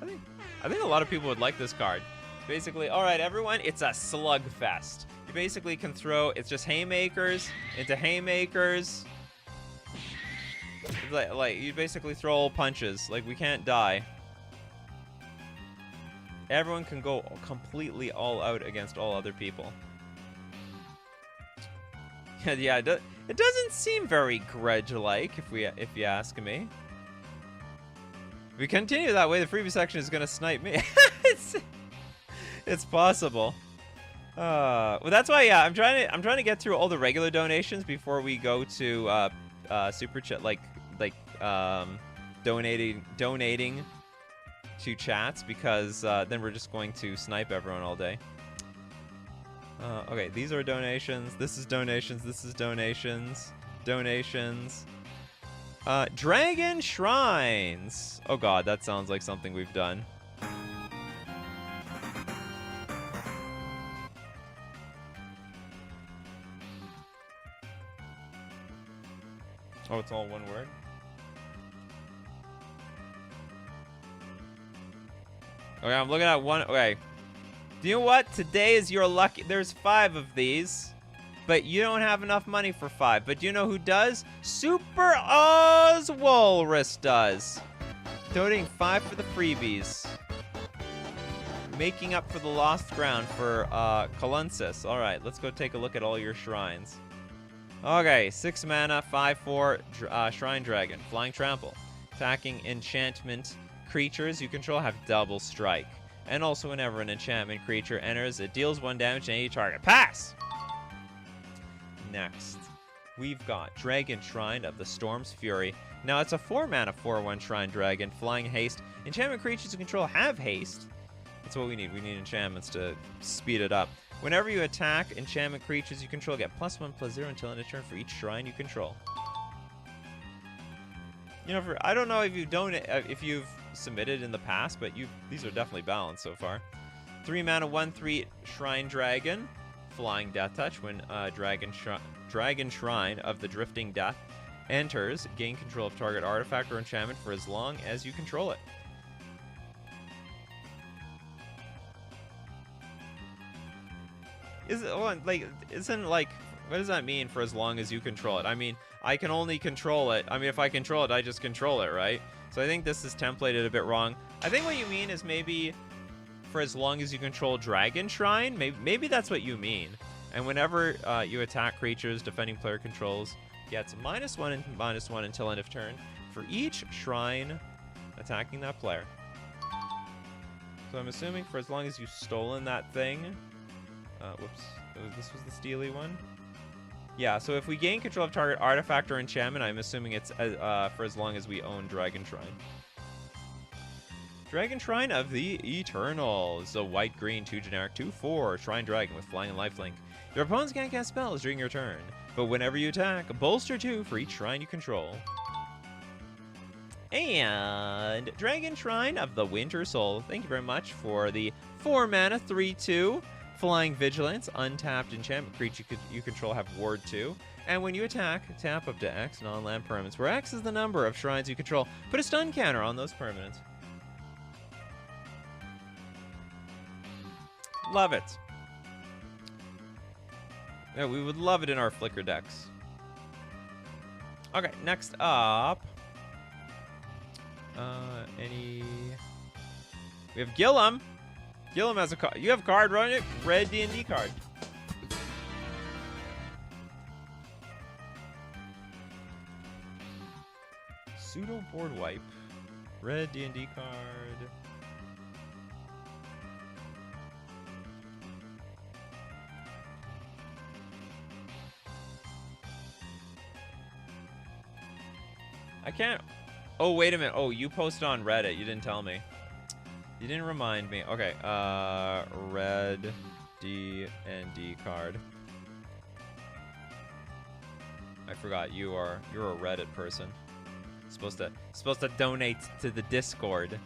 I think a lot of people would like this card. Basically, all right, everyone, it's a slugfest. You basically can throw, it's just haymakers into haymakers. Like you basically throw all punches. Like, we can't die. Everyone can go completely all out against all other people. Yeah, it doesn't seem very grudge-like, if you ask me. If we continue that way, the freebie section is gonna snipe me. It's possible. Well, that's why, yeah, I'm trying to get through all the regular donations before we go to Superchat, like donating to chats, because then we're just going to snipe everyone all day. Okay, these are donations. This is donations. This is donations. Donations. Dragon Shrines. Oh god, that sounds like something we've done. Oh, it's all one word? Okay, I'm looking at one. Okay. Do you know what? Today is your lucky. There's 5 of these, but you don't have enough money for 5. But do you know who does? Super Oz Walrus does. Donating 5 for the freebies. Making up for the lost ground for Colunsis. All right, let's go take a look at all your shrines. Okay, 6 mana, 5/4 Shrine Dragon, Flying Trample. Attacking enchantment creatures you control have double strike. And also whenever an enchantment creature enters, it deals 1 damage to any target. Pass! Next, we've got Dragon Shrine of the Storm's Fury. Now it's a 4 mana, 4/1 Shrine Dragon, Flying Haste. Enchantment creatures you control have haste. That's what we need. We need enchantments to speed it up. Whenever you attack enchantment creatures you control, get +1/+0 until end of turn for each shrine you control. You know, I don't know if you've submitted in the past, but these are definitely balanced so far. 3 mana, 1/3 Shrine Dragon, Flying Death Touch. When Dragon Shrine of the Drifting Death enters, gain control of target artifact or enchantment for as long as you control it. Is it like isn't like what does that mean for as long as you control it? I mean, I can only control it. I mean, if I control it, I just control it, right? So I think this is templated a bit wrong. I think what you mean is maybe for as long as you control Dragon Shrine. Maybe that's what you mean. And whenever you attack creatures defending player controls, gets -1 and -1 until end of turn for each shrine attacking that player. So I'm assuming for as long as you've stolen that thing. Whoops. This was the steely one. Yeah, so if we gain control of target artifact or enchantment, I'm assuming it's for as long as we own Dragon Shrine. Dragon Shrine of the Eternal. It's a white-green 2 generic 2/4 Shrine Dragon with flying and lifelink. Your opponents can't cast spells during your turn, but whenever you attack, bolster 2 for each shrine you control. And Dragon Shrine of the Winter Soul. Thank you very much for the 4 mana 3/2 Flying Vigilance. Untapped enchantment creature you control have Ward 2. And when you attack, tap up to X non-land permanents, where X is the number of shrines you control. Put a stun counter on those permanents. Love it. Yeah, we would love it in our Flicker decks. Okay, next up. We have Gillum. Gillum has a card. You have a card, run it. Red D&D card. Pseudo board wipe. Red D&D card. I can't. Oh, wait a minute. Oh, you posted on Reddit. You didn't tell me. You didn't remind me. Okay. Red D&D card. I forgot you're a Reddit person. Supposed to donate to the Discord.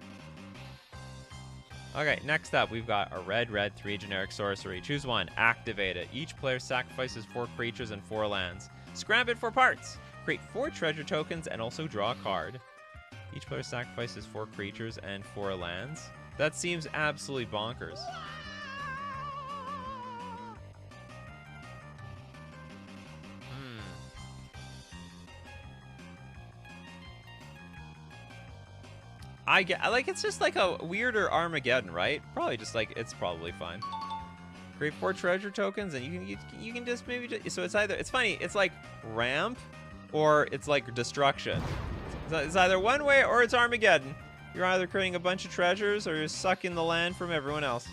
Okay, next up we've got a red 3 generic sorcery. Choose one. Activate it. Each player sacrifices 4 creatures and 4 lands. Scrap it for parts. Create 4 treasure tokens and also draw a card. Each player sacrifices 4 creatures and 4 lands. That seems absolutely bonkers. I get, like, it's just like a weirder Armageddon, right? Probably just like, it's probably fine. Create 4 treasure tokens, and you can just maybe just, so it's either, it's funny, it's like ramp or it's like destruction. It's either one way or it's Armageddon. You're either creating a bunch of treasures or you're sucking the land from everyone else.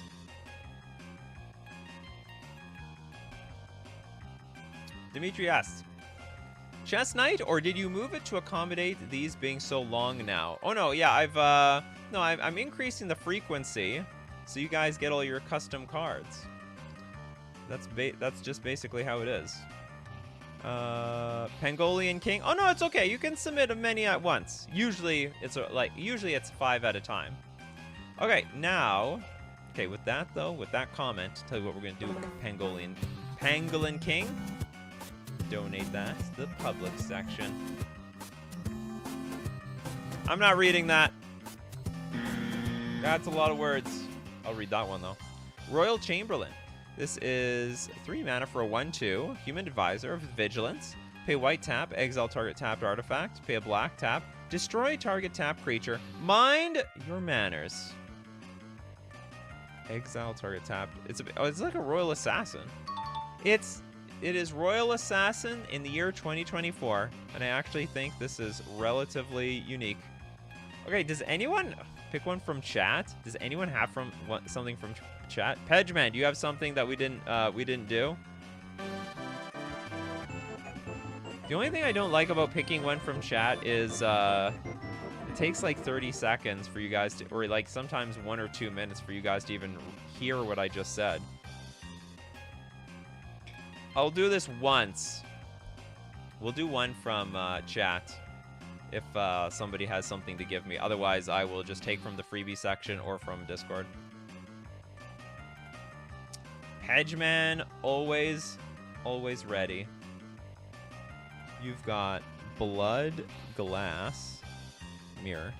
Dimitri asks, Chess Knight, or did you move it to accommodate these being so long now? Oh no, yeah, I'm increasing the frequency so you guys get all your custom cards. That's just basically how it is. Pangolian King. Oh no, it's okay. You can submit many at once. Usually it's 5 at a time. Okay, now, okay, with that though, with that comment, tell you what we're gonna do with Pangolin King. Donate that to the public section. I'm not reading that. That's a lot of words. I'll read that one though. Royal Chamberlain. This is 3 mana for a 1/2. Human Advisor of Vigilance. Pay white tap, exile target tapped artifact. Pay a black tap, destroy target tapped creature. Mind your manners. Exile target tapped. It's like a Royal Assassin. It is Royal Assassin in the year 2024, and I actually think this is relatively unique. Okay, does anyone pick one from chat? Does anyone have something from chat? Pedgeman, do you have something that we didn't do? The only thing I don't like about picking one from chat is it takes like 30 seconds for you guys to, or like sometimes 1 or 2 minutes for you guys to even hear what I just said. I'll do this once. We'll do one from chat if somebody has something to give me. Otherwise, I will just take from the freebie section or from Discord. Hedgeman, always ready. You've got Blood Glass Mirror.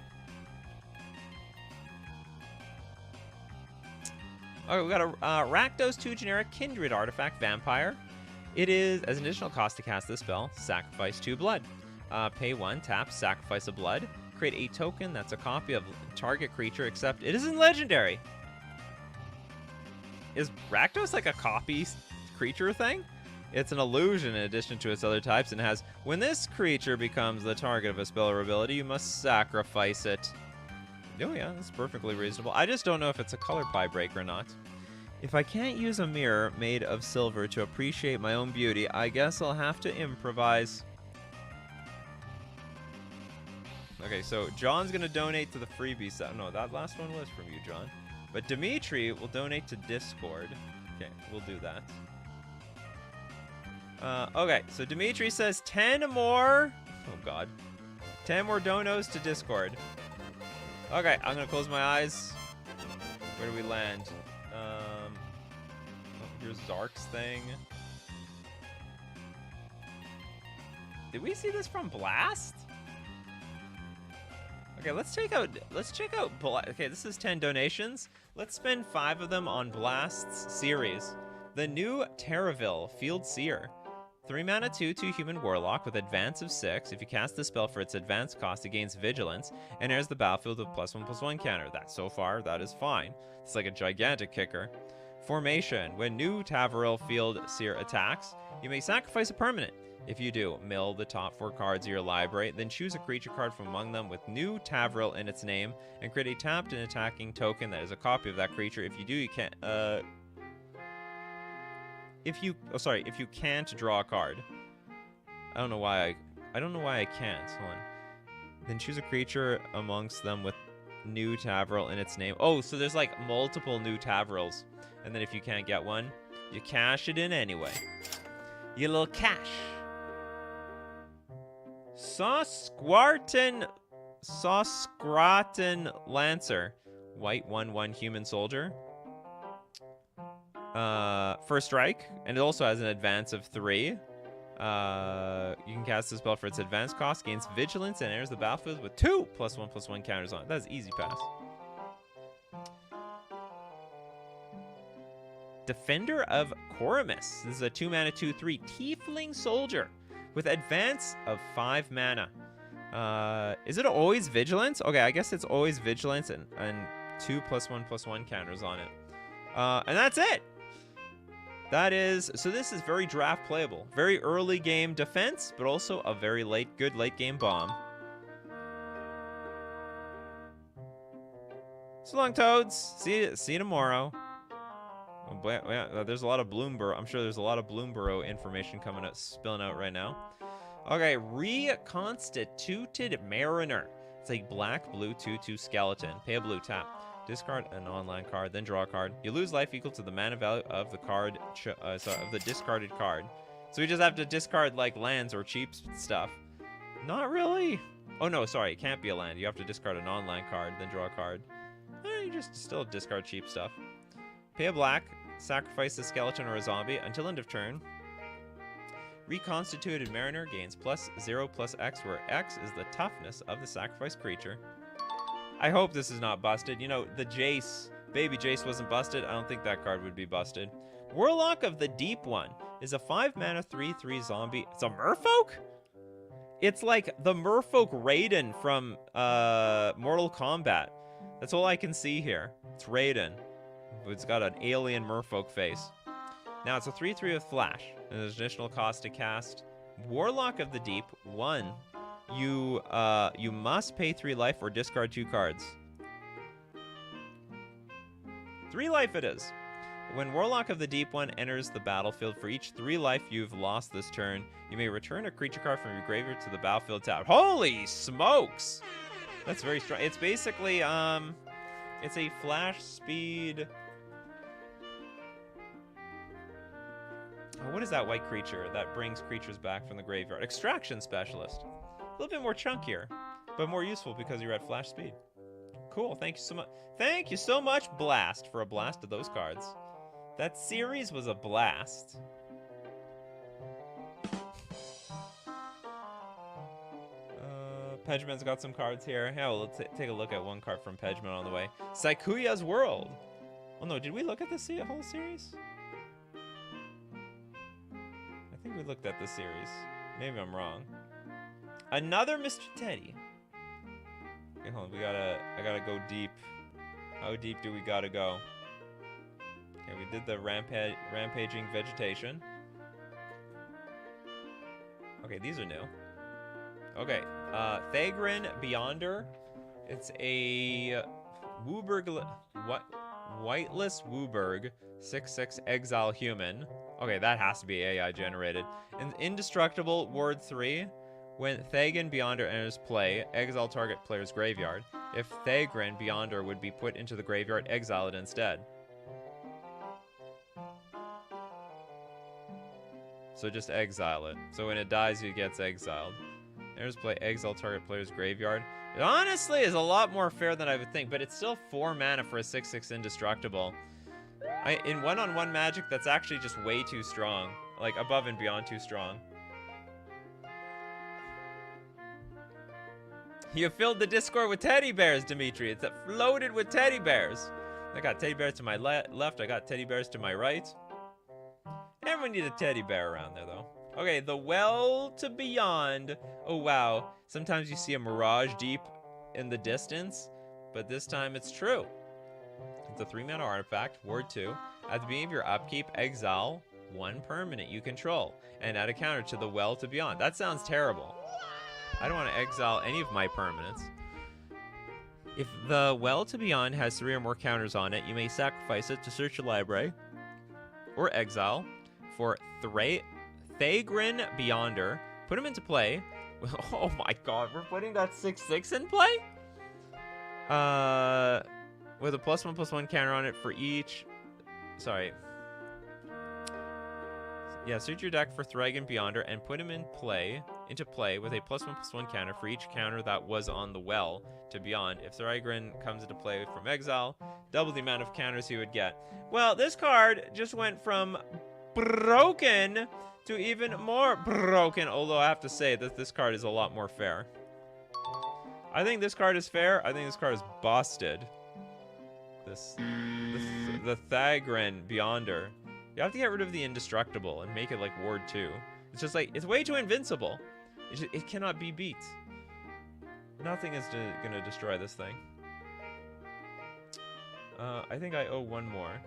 Okay, we got a Rakdos 2 generic Kindred artifact vampire. It is, as an additional cost to cast this spell, sacrifice 2 blood. Pay 1, tap, sacrifice a blood. Create a token that's a copy of target creature, except it isn't legendary. Is Rakdos like a copy creature thing? It's an illusion in addition to its other types, and has, when this creature becomes the target of a spell or ability, you must sacrifice it. Oh yeah, that's perfectly reasonable. I just don't know if it's a color pie break or not. If I can't use a mirror made of silver to appreciate my own beauty, I guess I'll have to improvise. Okay, so John's gonna donate to the freebie set. No, that last one was from you, John. But Dimitri will donate to Discord. Okay, we'll do that. Okay, so Dimitri says 10 more. Oh God, 10 more donos to Discord. Okay, I'm gonna close my eyes. Where do we land? Oh, here's Zark's thing. Did we see this from Blast? Okay, let's check out okay, this is 10 donations. Let's spend 5 of them on Blast's series. The new Terraville Field Seer. 3 mana 2/2 human warlock with advance of 6. If you cast the spell for its advance cost, it gains vigilance and enters the battlefield with +1/+1 counter. So far, that is fine. It's like a gigantic kicker. Formation. When new Terraville Field Seer attacks, you may sacrifice a permanent. If you do, mill the top 4 cards of your library, then choose a creature card from among them with new Terraville in its name, and create a tapped and attacking token that is a copy of that creature. If you do, you can't, if you can't draw a card. I don't know why I can't. Hold on. Then choose a creature amongst them with new Terraville in its name. Oh, so there's like multiple new Terravilles. And then if you can't get one, you cash it in anyway. You little cash. Sosquartan Lancer. White 1/1 human soldier. First strike, and it also has an advance of 3. You can cast this spell for its advance cost, gains vigilance, and enters the battlefield with 2 +1/+1 counters on it. That's easy pass. Defender of Coramus. This is a 2 mana 2/3 tiefling soldier with advance of 5 mana. Is it always vigilance? Okay, I guess it's always vigilance and 2 +1/+1 counters on it. And that's it. So this is very draft playable. Very early game defense, but also a very good late game bomb. So long, Toads. See you tomorrow. Oh, yeah, there's a lot of Bloomborough. I'm sure there's a lot of Bloomborough information spilling out right now. Okay, Reconstituted Mariner. It's a black-blue 2/2 skeleton. Pay a blue, tap. Discard an online card, then draw a card. You lose life equal to the mana value of the card, of the discarded card. So we just have to discard like lands or cheap stuff. Not really. Oh no, sorry, it can't be a land. You have to discard an online card, then draw a card. You just still discard cheap stuff. Pay a black, sacrifice a skeleton or a zombie until end of turn. Reconstituted Mariner gains +0/+X, where X is the toughness of the sacrificed creature. I hope this is not busted. You know, the Jace, baby Jace wasn't busted. I don't think that card would be busted. Warlock of the Deep One is a 5 mana 3/3 zombie. It's a merfolk? It's like the merfolk Raiden from Mortal Kombat. That's all I can see here. It's Raiden. It's got an alien merfolk face. Now it's a 3/3 with flash. And there's additional cost to cast. Warlock of the Deep 1. You must pay 3 life or discard 2 cards. 3 life it is. When Warlock of the Deep One enters the battlefield, for each 3 life you've lost this turn, you may return a creature card from your graveyard to the battlefield tab. Holy smokes! That's very strong. It's basically, it's a flash speed. Oh, what is that white creature that brings creatures back from the graveyard? Extraction Specialist. A little bit more chunkier, but more useful because you're at flash speed. Cool, thank you so much. Thank you so much, Blast, for a blast of those cards. That series was a blast. Pejman's got some cards here. Yeah, well, let's take a look at one card from Pejman on the way. Saikuya's World. Oh no, did we look at the whole series? I think we looked at the series. Maybe I'm wrong. Another Mr. Teddy. Okay, hold on. I gotta go deep. How deep do we gotta go? Okay, we did the rampaging vegetation. Okay, these are new. Okay, Thagrin Beyonder. It's a Wooburg. What? Whiteless Wooburg, 6/6 exile human. Okay, that has to be AI generated. An indestructible ward 3. When Thagrin Beyonder enters play, exile target player's graveyard. If Thagrin Beyonder would be put into the graveyard, exile it instead. So just exile it. So when it dies, it gets exiled. Enters play, exile target player's graveyard. It honestly is a lot more fair than I would think, but it's still 4 mana for a 6/6 indestructible. In one-on-one Magic, that's actually just way too strong. Like, above and beyond too strong. You filled the Discord with teddy bears, Dimitri. It's loaded with teddy bears. I got teddy bears to my left. I got teddy bears to my right. Everyone needs a teddy bear around there, though. Okay, the Well to Beyond. Oh, wow. Sometimes you see a Mirage Deep in the distance, but this time it's true. It's a 3-mana artifact, ward 2. At the beginning of your upkeep, exile 1 permanent you control, and add a counter to the Well to Beyond. That sounds terrible. I don't want to exile any of my permanents. If the Well to Beyond has 3 or more counters on it, you may sacrifice it to search your library, or exile, for Thagrin Beyonder. Put him into play. Oh my god, we're putting that 6/6 in play? With a +1/+1 counter on it for each... Sorry. Yeah, search your deck for Thagrin Beyonder and put him into play with a +1/+1 counter for each counter that was on the Well to Beyond. If Thagrin comes into play from exile, double the amount of counters he would get. Well, this card just went from broken to even more broken, although I have to say that this card is a lot more fair. I think this card is fair. I think this card is busted. The Thagrin Beyonder. You have to get rid of the indestructible and make it like ward 2. It's just like, it's way too invincible. It cannot be beat. Nothing is gonna destroy this thing. I think I owe one more.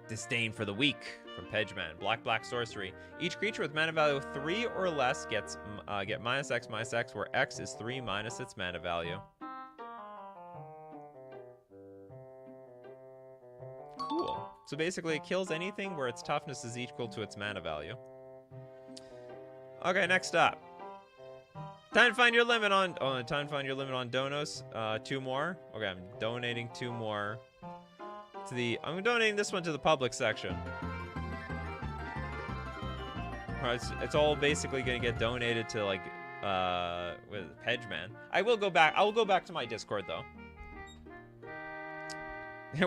Disdain for the Weak from Pedgeman. Black sorcery. Each creature with mana value of 3 or less gets get -X/-X, where X is 3 minus its mana value. Cool. So basically, it kills anything where its toughness is equal to its mana value. Okay, next up. Time to find your limit on. Oh, time to find your limit on donos. 2 more. Okay, I'm donating 2 more. I'm donating this one to the public section. Alright, it's all basically gonna get donated to like with Pedgeman. I will go back to my Discord though.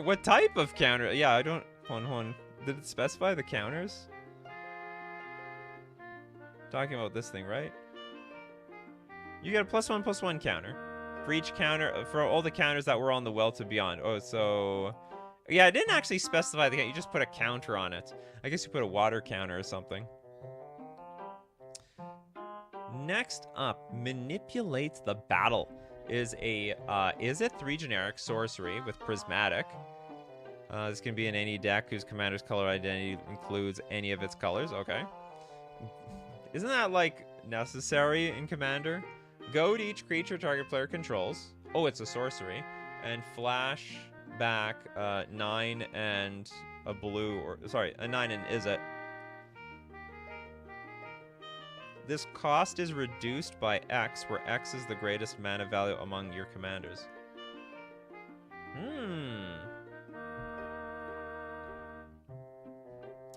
What type of counter? Yeah, I don't hold on. Did it specify the counters? Talking about this thing, right? You get a +1/+1 counter. For each counter, for all the counters that were on the Well to Beyond. Oh, so yeah, it didn't actually specify the counter. You just put a counter on it. I guess you put a water counter or something. Next up, Manipulates the Battle is it 3 generic sorcery with prismatic. This can be in any deck whose commander's color identity includes any of its colors. Okay. Isn't that like necessary in Commander? Go to each creature target player controls. Oh, it's a sorcery. And flash back 9 and a blue, or sorry, a 9 and is it? This cost is reduced by X, where X is the greatest mana value among your commanders.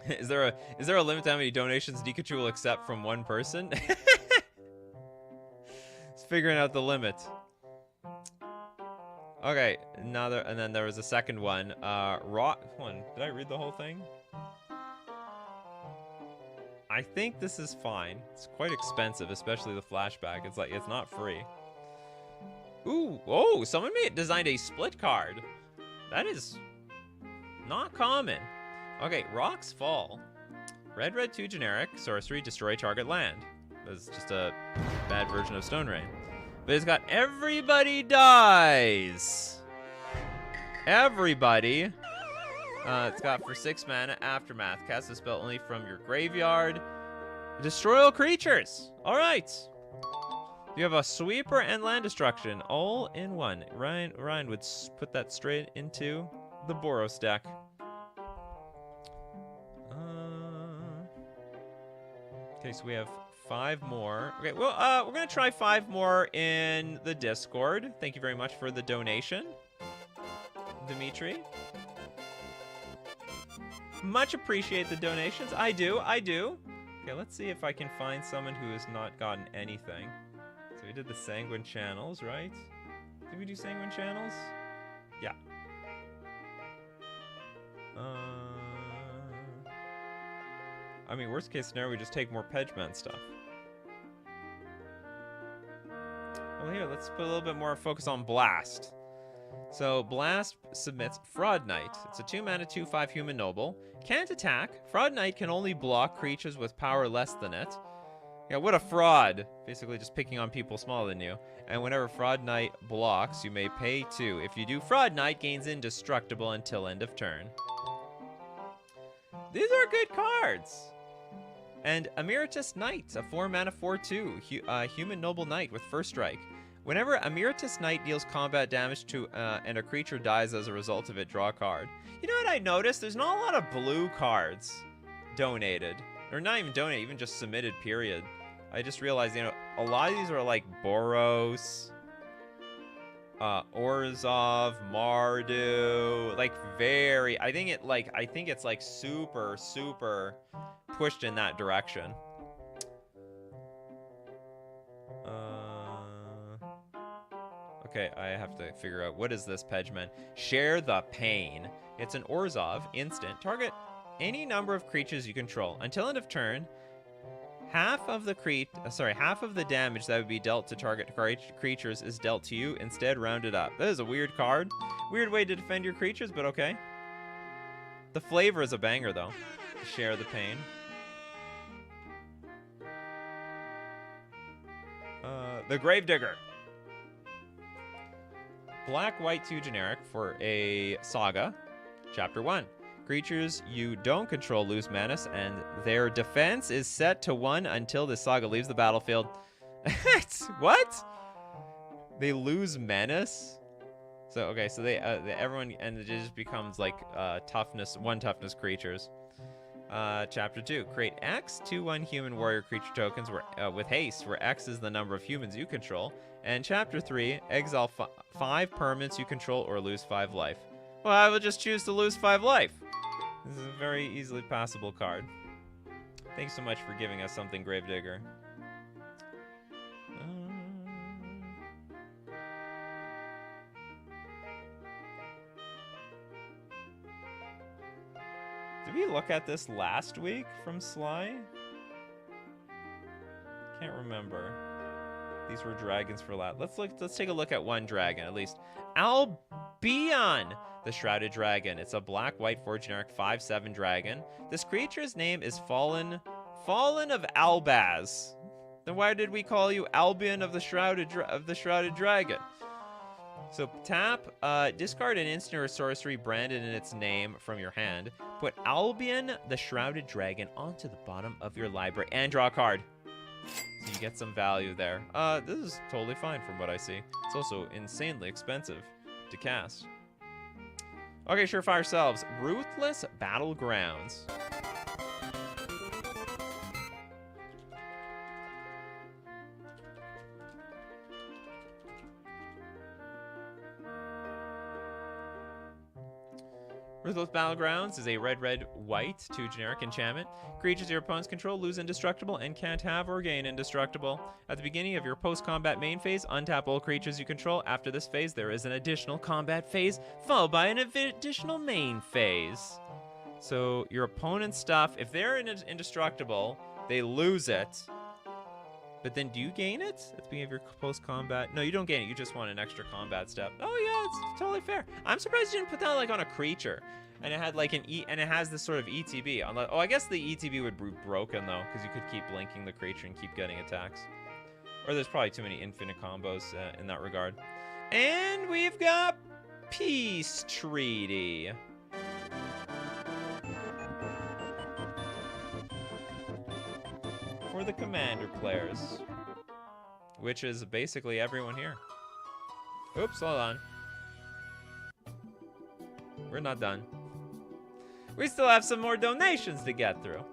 Is there a limit to how many donations Nikachu will accept from one person? It's figuring out the limit. Okay, and then there was a second one. Did I read the whole thing? I think this is fine. It's quite expensive, especially the flashback. It's like, it's not free. Ooh, oh, someone designed a split card. That is not common. Okay, Rocks Fall. Red, 2 generic, sorcery, destroy target land. That's just a bad version of Stone Rain. But it's got everybody dies. Everybody. It's got for 6 mana, Aftermath. Cast a spell only from your graveyard. Destroy all creatures. All right. You have a sweeper and land destruction all in one. Ryan would put that straight into the Boros deck. Okay, so we have 5 more. Okay, well, we're gonna try 5 more in the Discord. Thank you very much for the donation, Dimitri. Much appreciate the donations. I do. Okay, let's see if I can find someone who has not gotten anything. So we did the Sanguine Channels, right? Did we do Sanguine Channels? Yeah. I mean, worst case scenario, we just take more Pedgeman stuff. Well, here, let's put a little bit more focus on Blast. So, Blast submits Fraud Knight. It's a 2 mana, 2/5 human noble. Can't attack. Fraud Knight can only block creatures with power less than it. Yeah, what a fraud. Basically just picking on people smaller than you. And whenever Fraud Knight blocks, you may pay 2. If you do, Fraud Knight gains indestructible until end of turn. These are good cards. And Emeritus Knight, a 4 mana 4/2 human noble knight with first strike. Whenever Emeritus Knight deals combat damage to and a creature dies as a result of it, draw a card. You know what I noticed? There's not a lot of blue cards donated. Or not even donated, even just submitted, period. I just realized, you know, a lot of these are like Boros, Orzhov, Mardu, like very, I think it's like super pushed in that direction. Okay, I have to figure out, what is this, Pedgeman? Share the Pain. It's an Orzhov instant. Target any number of creatures you control. Until end of turn, half of the damage that would be dealt to target creatures is dealt to you, instead rounded up. That is a weird card. Weird way to defend your creatures, but okay. The flavor is a banger, though. Share the Pain. The Gravedigger. Black, 2 generic for a saga. Chapter 1. Creatures you don't control lose menace, and their defense is set to 1 until the saga leaves the battlefield. What? They lose menace? So, okay, so everyone, and it just becomes like toughness, 1 toughness creatures. Chapter 2. Create X 2/1 human warrior creature tokens with haste, where X is the number of humans you control. And Chapter 3. Exile 5 permanents you control or lose 5 life. Well, I will just choose to lose 5 life. This is a very easily passable card. Thanks so much for giving us something, Gravedigger. Did we look at this last week from Sly? Can't remember. These were dragons for last. Let's take a look at one dragon at least. Albion, the Shrouded Dragon. It's a black, 4 generic 5/7 dragon. This creature's name is Fallen of Albaz. Then why did we call you Albion of the Shrouded Dragon? So tap, discard an instant or sorcery branded in its name from your hand. Put Albion, the Shrouded Dragon, onto the bottom of your library and draw a card. So you get some value there. This is totally fine from what I see. It's also insanely expensive to cast. Okay, Surefire Selves. Ruthless Battlegrounds. Ruthless Battlegrounds is a red, 2 generic enchantment. Creatures your opponents control lose indestructible and can't have or gain indestructible. At the beginning of your post-combat main phase, untap all creatures you control. After this phase, there is an additional combat phase, followed by an additional main phase. So your opponent's stuff, if they're indestructible, they lose it. But then do you gain it at the beginning of your post-combat? No, you don't gain it. You just want an extra combat step. Oh, yeah, it's totally fair. I'm surprised you didn't put that, like, on a creature. And it had, like, and it has this sort of ETB. Oh, I guess the ETB would be broken, though, because you could keep blinking the creature and keep getting attacks. Or there's probably too many infinite combos in that regard. And we've got Peace Treaty. For the Commander players. Which is basically everyone here. Oops, hold on. We're not done. We still have some more donations to get through.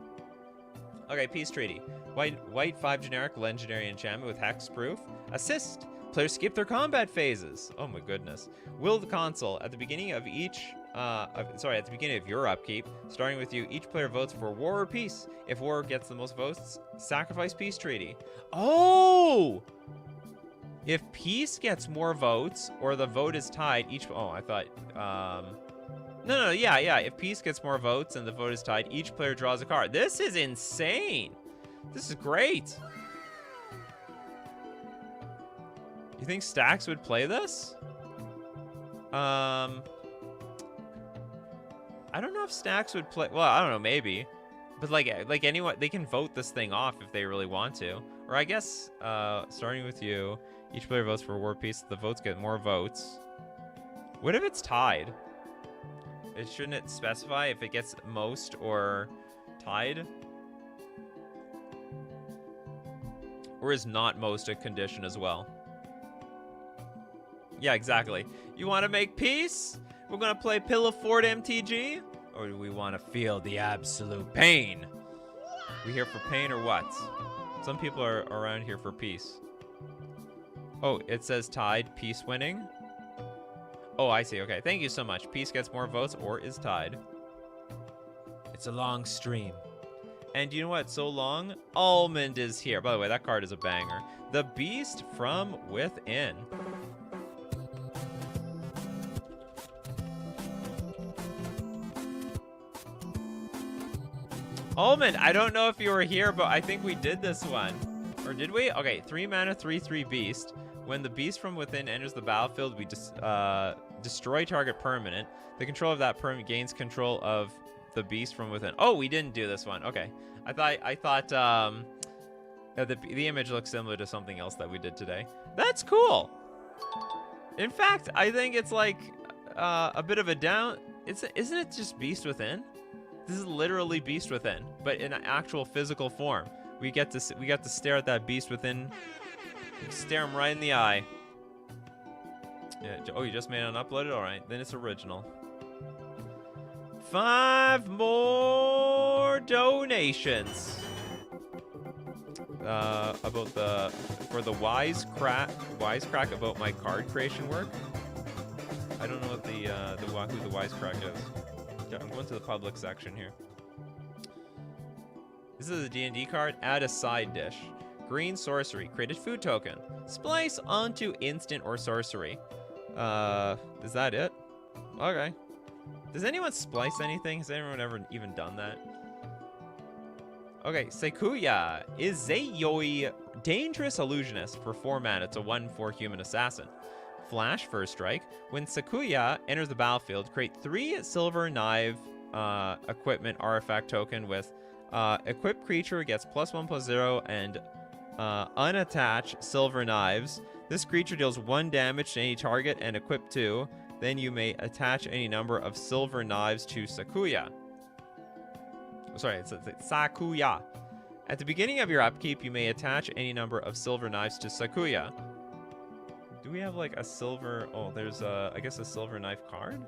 Okay, Peace Treaty. White 5 generic legendary enchantment with hexproof. Assist. Players skip their combat phases. Oh my goodness. Willed console. At the beginning of each, at the beginning of your upkeep, starting with you, each player votes for war or peace. If war gets the most votes, sacrifice Peace Treaty. Oh! If peace gets more votes or the vote is tied, I thought, no, yeah. If peace gets more votes and the vote is tied, each player draws a card. This is insane. This is great. You think Stacks would play this? I don't know if Stacks would play. Well, I don't know, maybe. But like anyone, they can vote this thing off if they really want to. Or I guess, starting with you, each player votes for war peace. The votes get more votes. What if it's tied? Shouldn't it specify if it gets most or tied? Or is not most a condition as well? Yeah, exactly. You want to make peace? We're going to play Fort MTG? Or do we want to feel the absolute pain? We here for pain or what? Some people are around here for peace. Oh, it says tied, peace winning. Oh, I see. Okay, thank you so much. Peace gets more votes or is tied. It's a long stream. And you know what? So long, Almond is here. By the way, that card is a banger. The Beast from Within. Almond, I don't know if you were here, but I think we did this one. Or did we? Okay, 3 mana, 3/3 Beast. When the Beast from Within enters the battlefield, we destroy target permanent. The control of that permanent gains control of the Beast from Within. Oh, we didn't do this one. Okay. I thought the image looks similar to something else that we did today. That's cool. In fact, I think it's like a bit of a down. Isn't it just Beast Within? This is literally Beast Within, but in an actual physical form. We get to stare at that Beast Within. Stare him right in the eye. Yeah. Oh, you just made it unuploaded? All right, then it's original. 5 more donations. For the wisecrack about my card creation work. I don't know what who the wisecrack is. I'm going to the public section here. This is a D&D card. Add a side dish. Green sorcery. Create a food token. Splice onto instant or sorcery. Is that it? Okay. Does anyone splice anything? Has anyone ever even done that? Okay, Sekuya is Zayoi, dangerous illusionist for 4 mana. It's a 1/4 human assassin. Flash first strike. When Sekuya enters the battlefield, create 3 silver knife equipment artifact token with equipped creature gets +1/+0 and unattach silver knives. This creature deals 1 damage to any target and equip 2. Then you may attach any number of silver knives to Sekuya. Sorry, it's Sakuya. At the beginning of your upkeep, you may attach any number of silver knives to Sekuya. Do we have like a silver? Oh, there's I guess a silver knife card.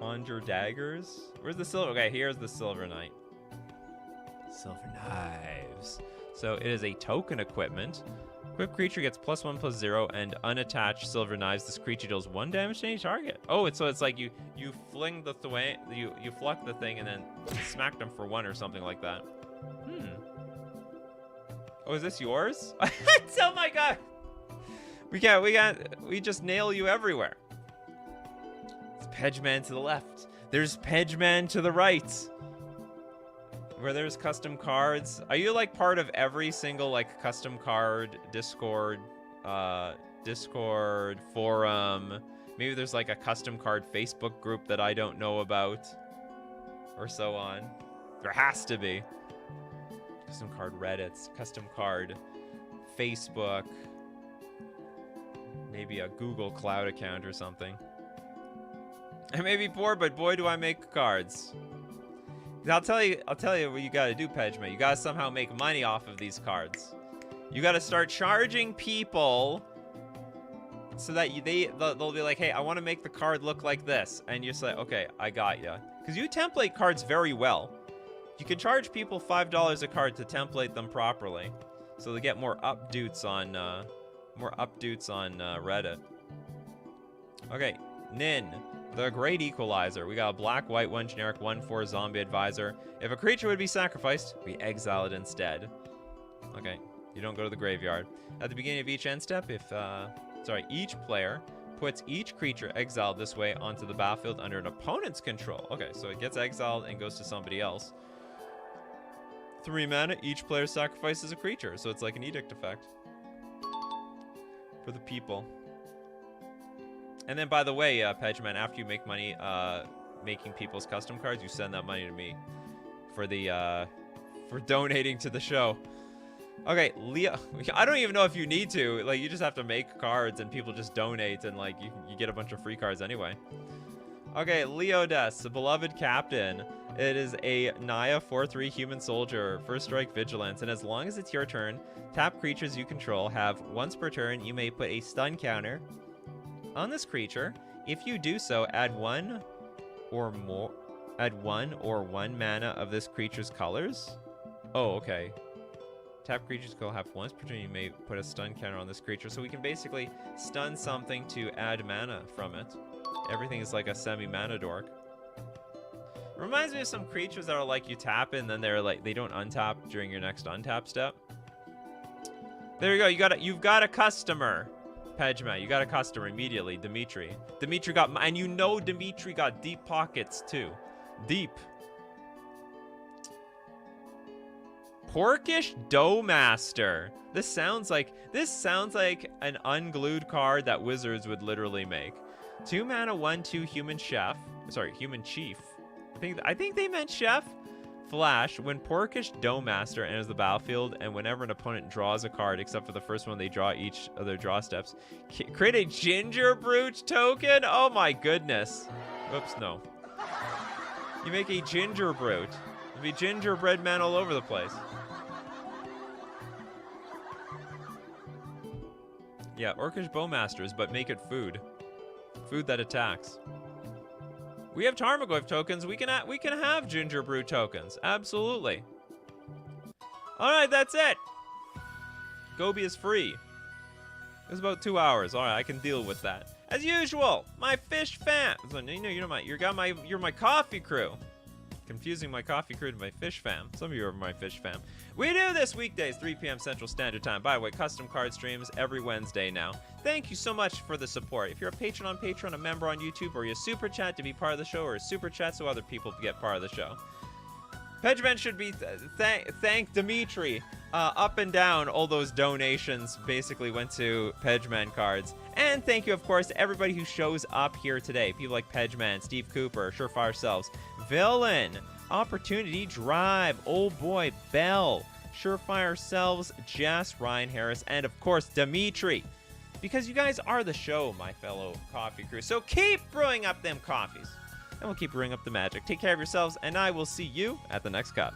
Conjure daggers. Where's the silver? Okay, here's the silver knight. Silver knives. So it is a token equipment. Equipped creature gets +1/+0 and unattached silver knives. This creature deals 1 damage to any target. Oh, so it's like you fling the you fluck the thing and then smack them for 1 or something like that. Oh, is this yours? Oh my god. We just nail you everywhere. It's Pedgeman to the left. There's Pedgeman to the right. where there's custom cards. Are you like part of every single like custom card Discord forum? Maybe there's like a custom card Facebook group that I don't know about, or so on. There has to be. Custom card Reddits, custom card Facebook, maybe a Google Cloud account or something. I may be poor, but boy, do I make cards. I'll tell you what you gotta do, Pejman. You gotta somehow make money off of these cards. You gotta start charging people so that they'll be like, hey, I want to make the card look like this, and you say, okay, I got ya. Because you template cards very well. You can charge people $5 a card to template them properly, so they get more updates on Reddit. Okay, Nin, the Great Equalizer. We got a black, white, 1 generic, 1/4 zombie advisor. If a creature would be sacrificed, we exile it instead. Okay, you don't go to the graveyard. At the beginning of each end step, each player puts each creature exiled this way onto the battlefield under an opponent's control. Okay, so it gets exiled and goes to somebody else. 3 mana, each player sacrifices a creature, so it's like an edict effect for the people. And then, by the way, Pejman, after you make money making people's custom cards, you send that money to me for the for donating to the show. Okay, Leo, I don't even know if you need to. Like, you just have to make cards and people just donate, and like you get a bunch of free cards anyway. Okay, Leodes, the beloved captain. It is a Naya 4/3 human soldier, first strike vigilance, and as long as it's your turn, tap creatures you control have once per turn. You may put a stun counter on this creature. If you do so, add one or one mana of this creature's colors. Oh, okay. Tap creatures will have once per turn. You may put a stun counter on this creature, so we can basically stun something to add mana from it. Everything is like a semi-mana dork. Reminds me of some creatures that are like you tap and then they don't untap during your next untap step. There you go. You've got a customer, Pejman. You got a customer immediately, Dimitri. Dimitri got, and you know Dimitri got deep pockets too, deep. Porkish Doughmaster. This sounds like an unglued card that Wizards would literally make. 2 mana, 1/2 human chef. Sorry, human chief. I think they meant chef. Flash, when Porkish Doughmaster enters the battlefield, and whenever an opponent draws a card, except for the first one they draw each of their draw steps, create a Ginger Brute token? Oh my goodness. Oops, no. You make a Ginger Brute. There'll be gingerbread men all over the place. Yeah, Orcish Bowmasters, but make it food. Food that attacks. We have Tarmogoyf tokens. We can have Ginger Brew tokens. Absolutely. All right, that's it. Gobi is free. It's about 2 hours. All right, I can deal with that. As usual, my fish fam. So, you're my coffee crew. Confusing my coffee crew to my fish fam. Some of you are my fish fam. We do this weekdays, 3 p.m. Central Standard Time. By the way, custom card streams every Wednesday now. Thank you so much for the support. If you're a patron on Patreon, a member on YouTube, or you super chat to be part of the show, or a super chat so other people get part of the show. Pejman should be thank Dimitri. Up and down, all those donations basically went to Pejman cards. And thank you, of course, to everybody who shows up here today. People like Pejman, Steve Cooper, Surefire Selves, Villain, Opportunity Drive, Old Boy Bell, Surefire Selves, Jess, Ryan Harris, and of course, Dimitri. Because you guys are the show, my fellow coffee crew. So keep brewing up them coffees. And we'll keep brewing up the magic. Take care of yourselves, and I will see you at the next cup.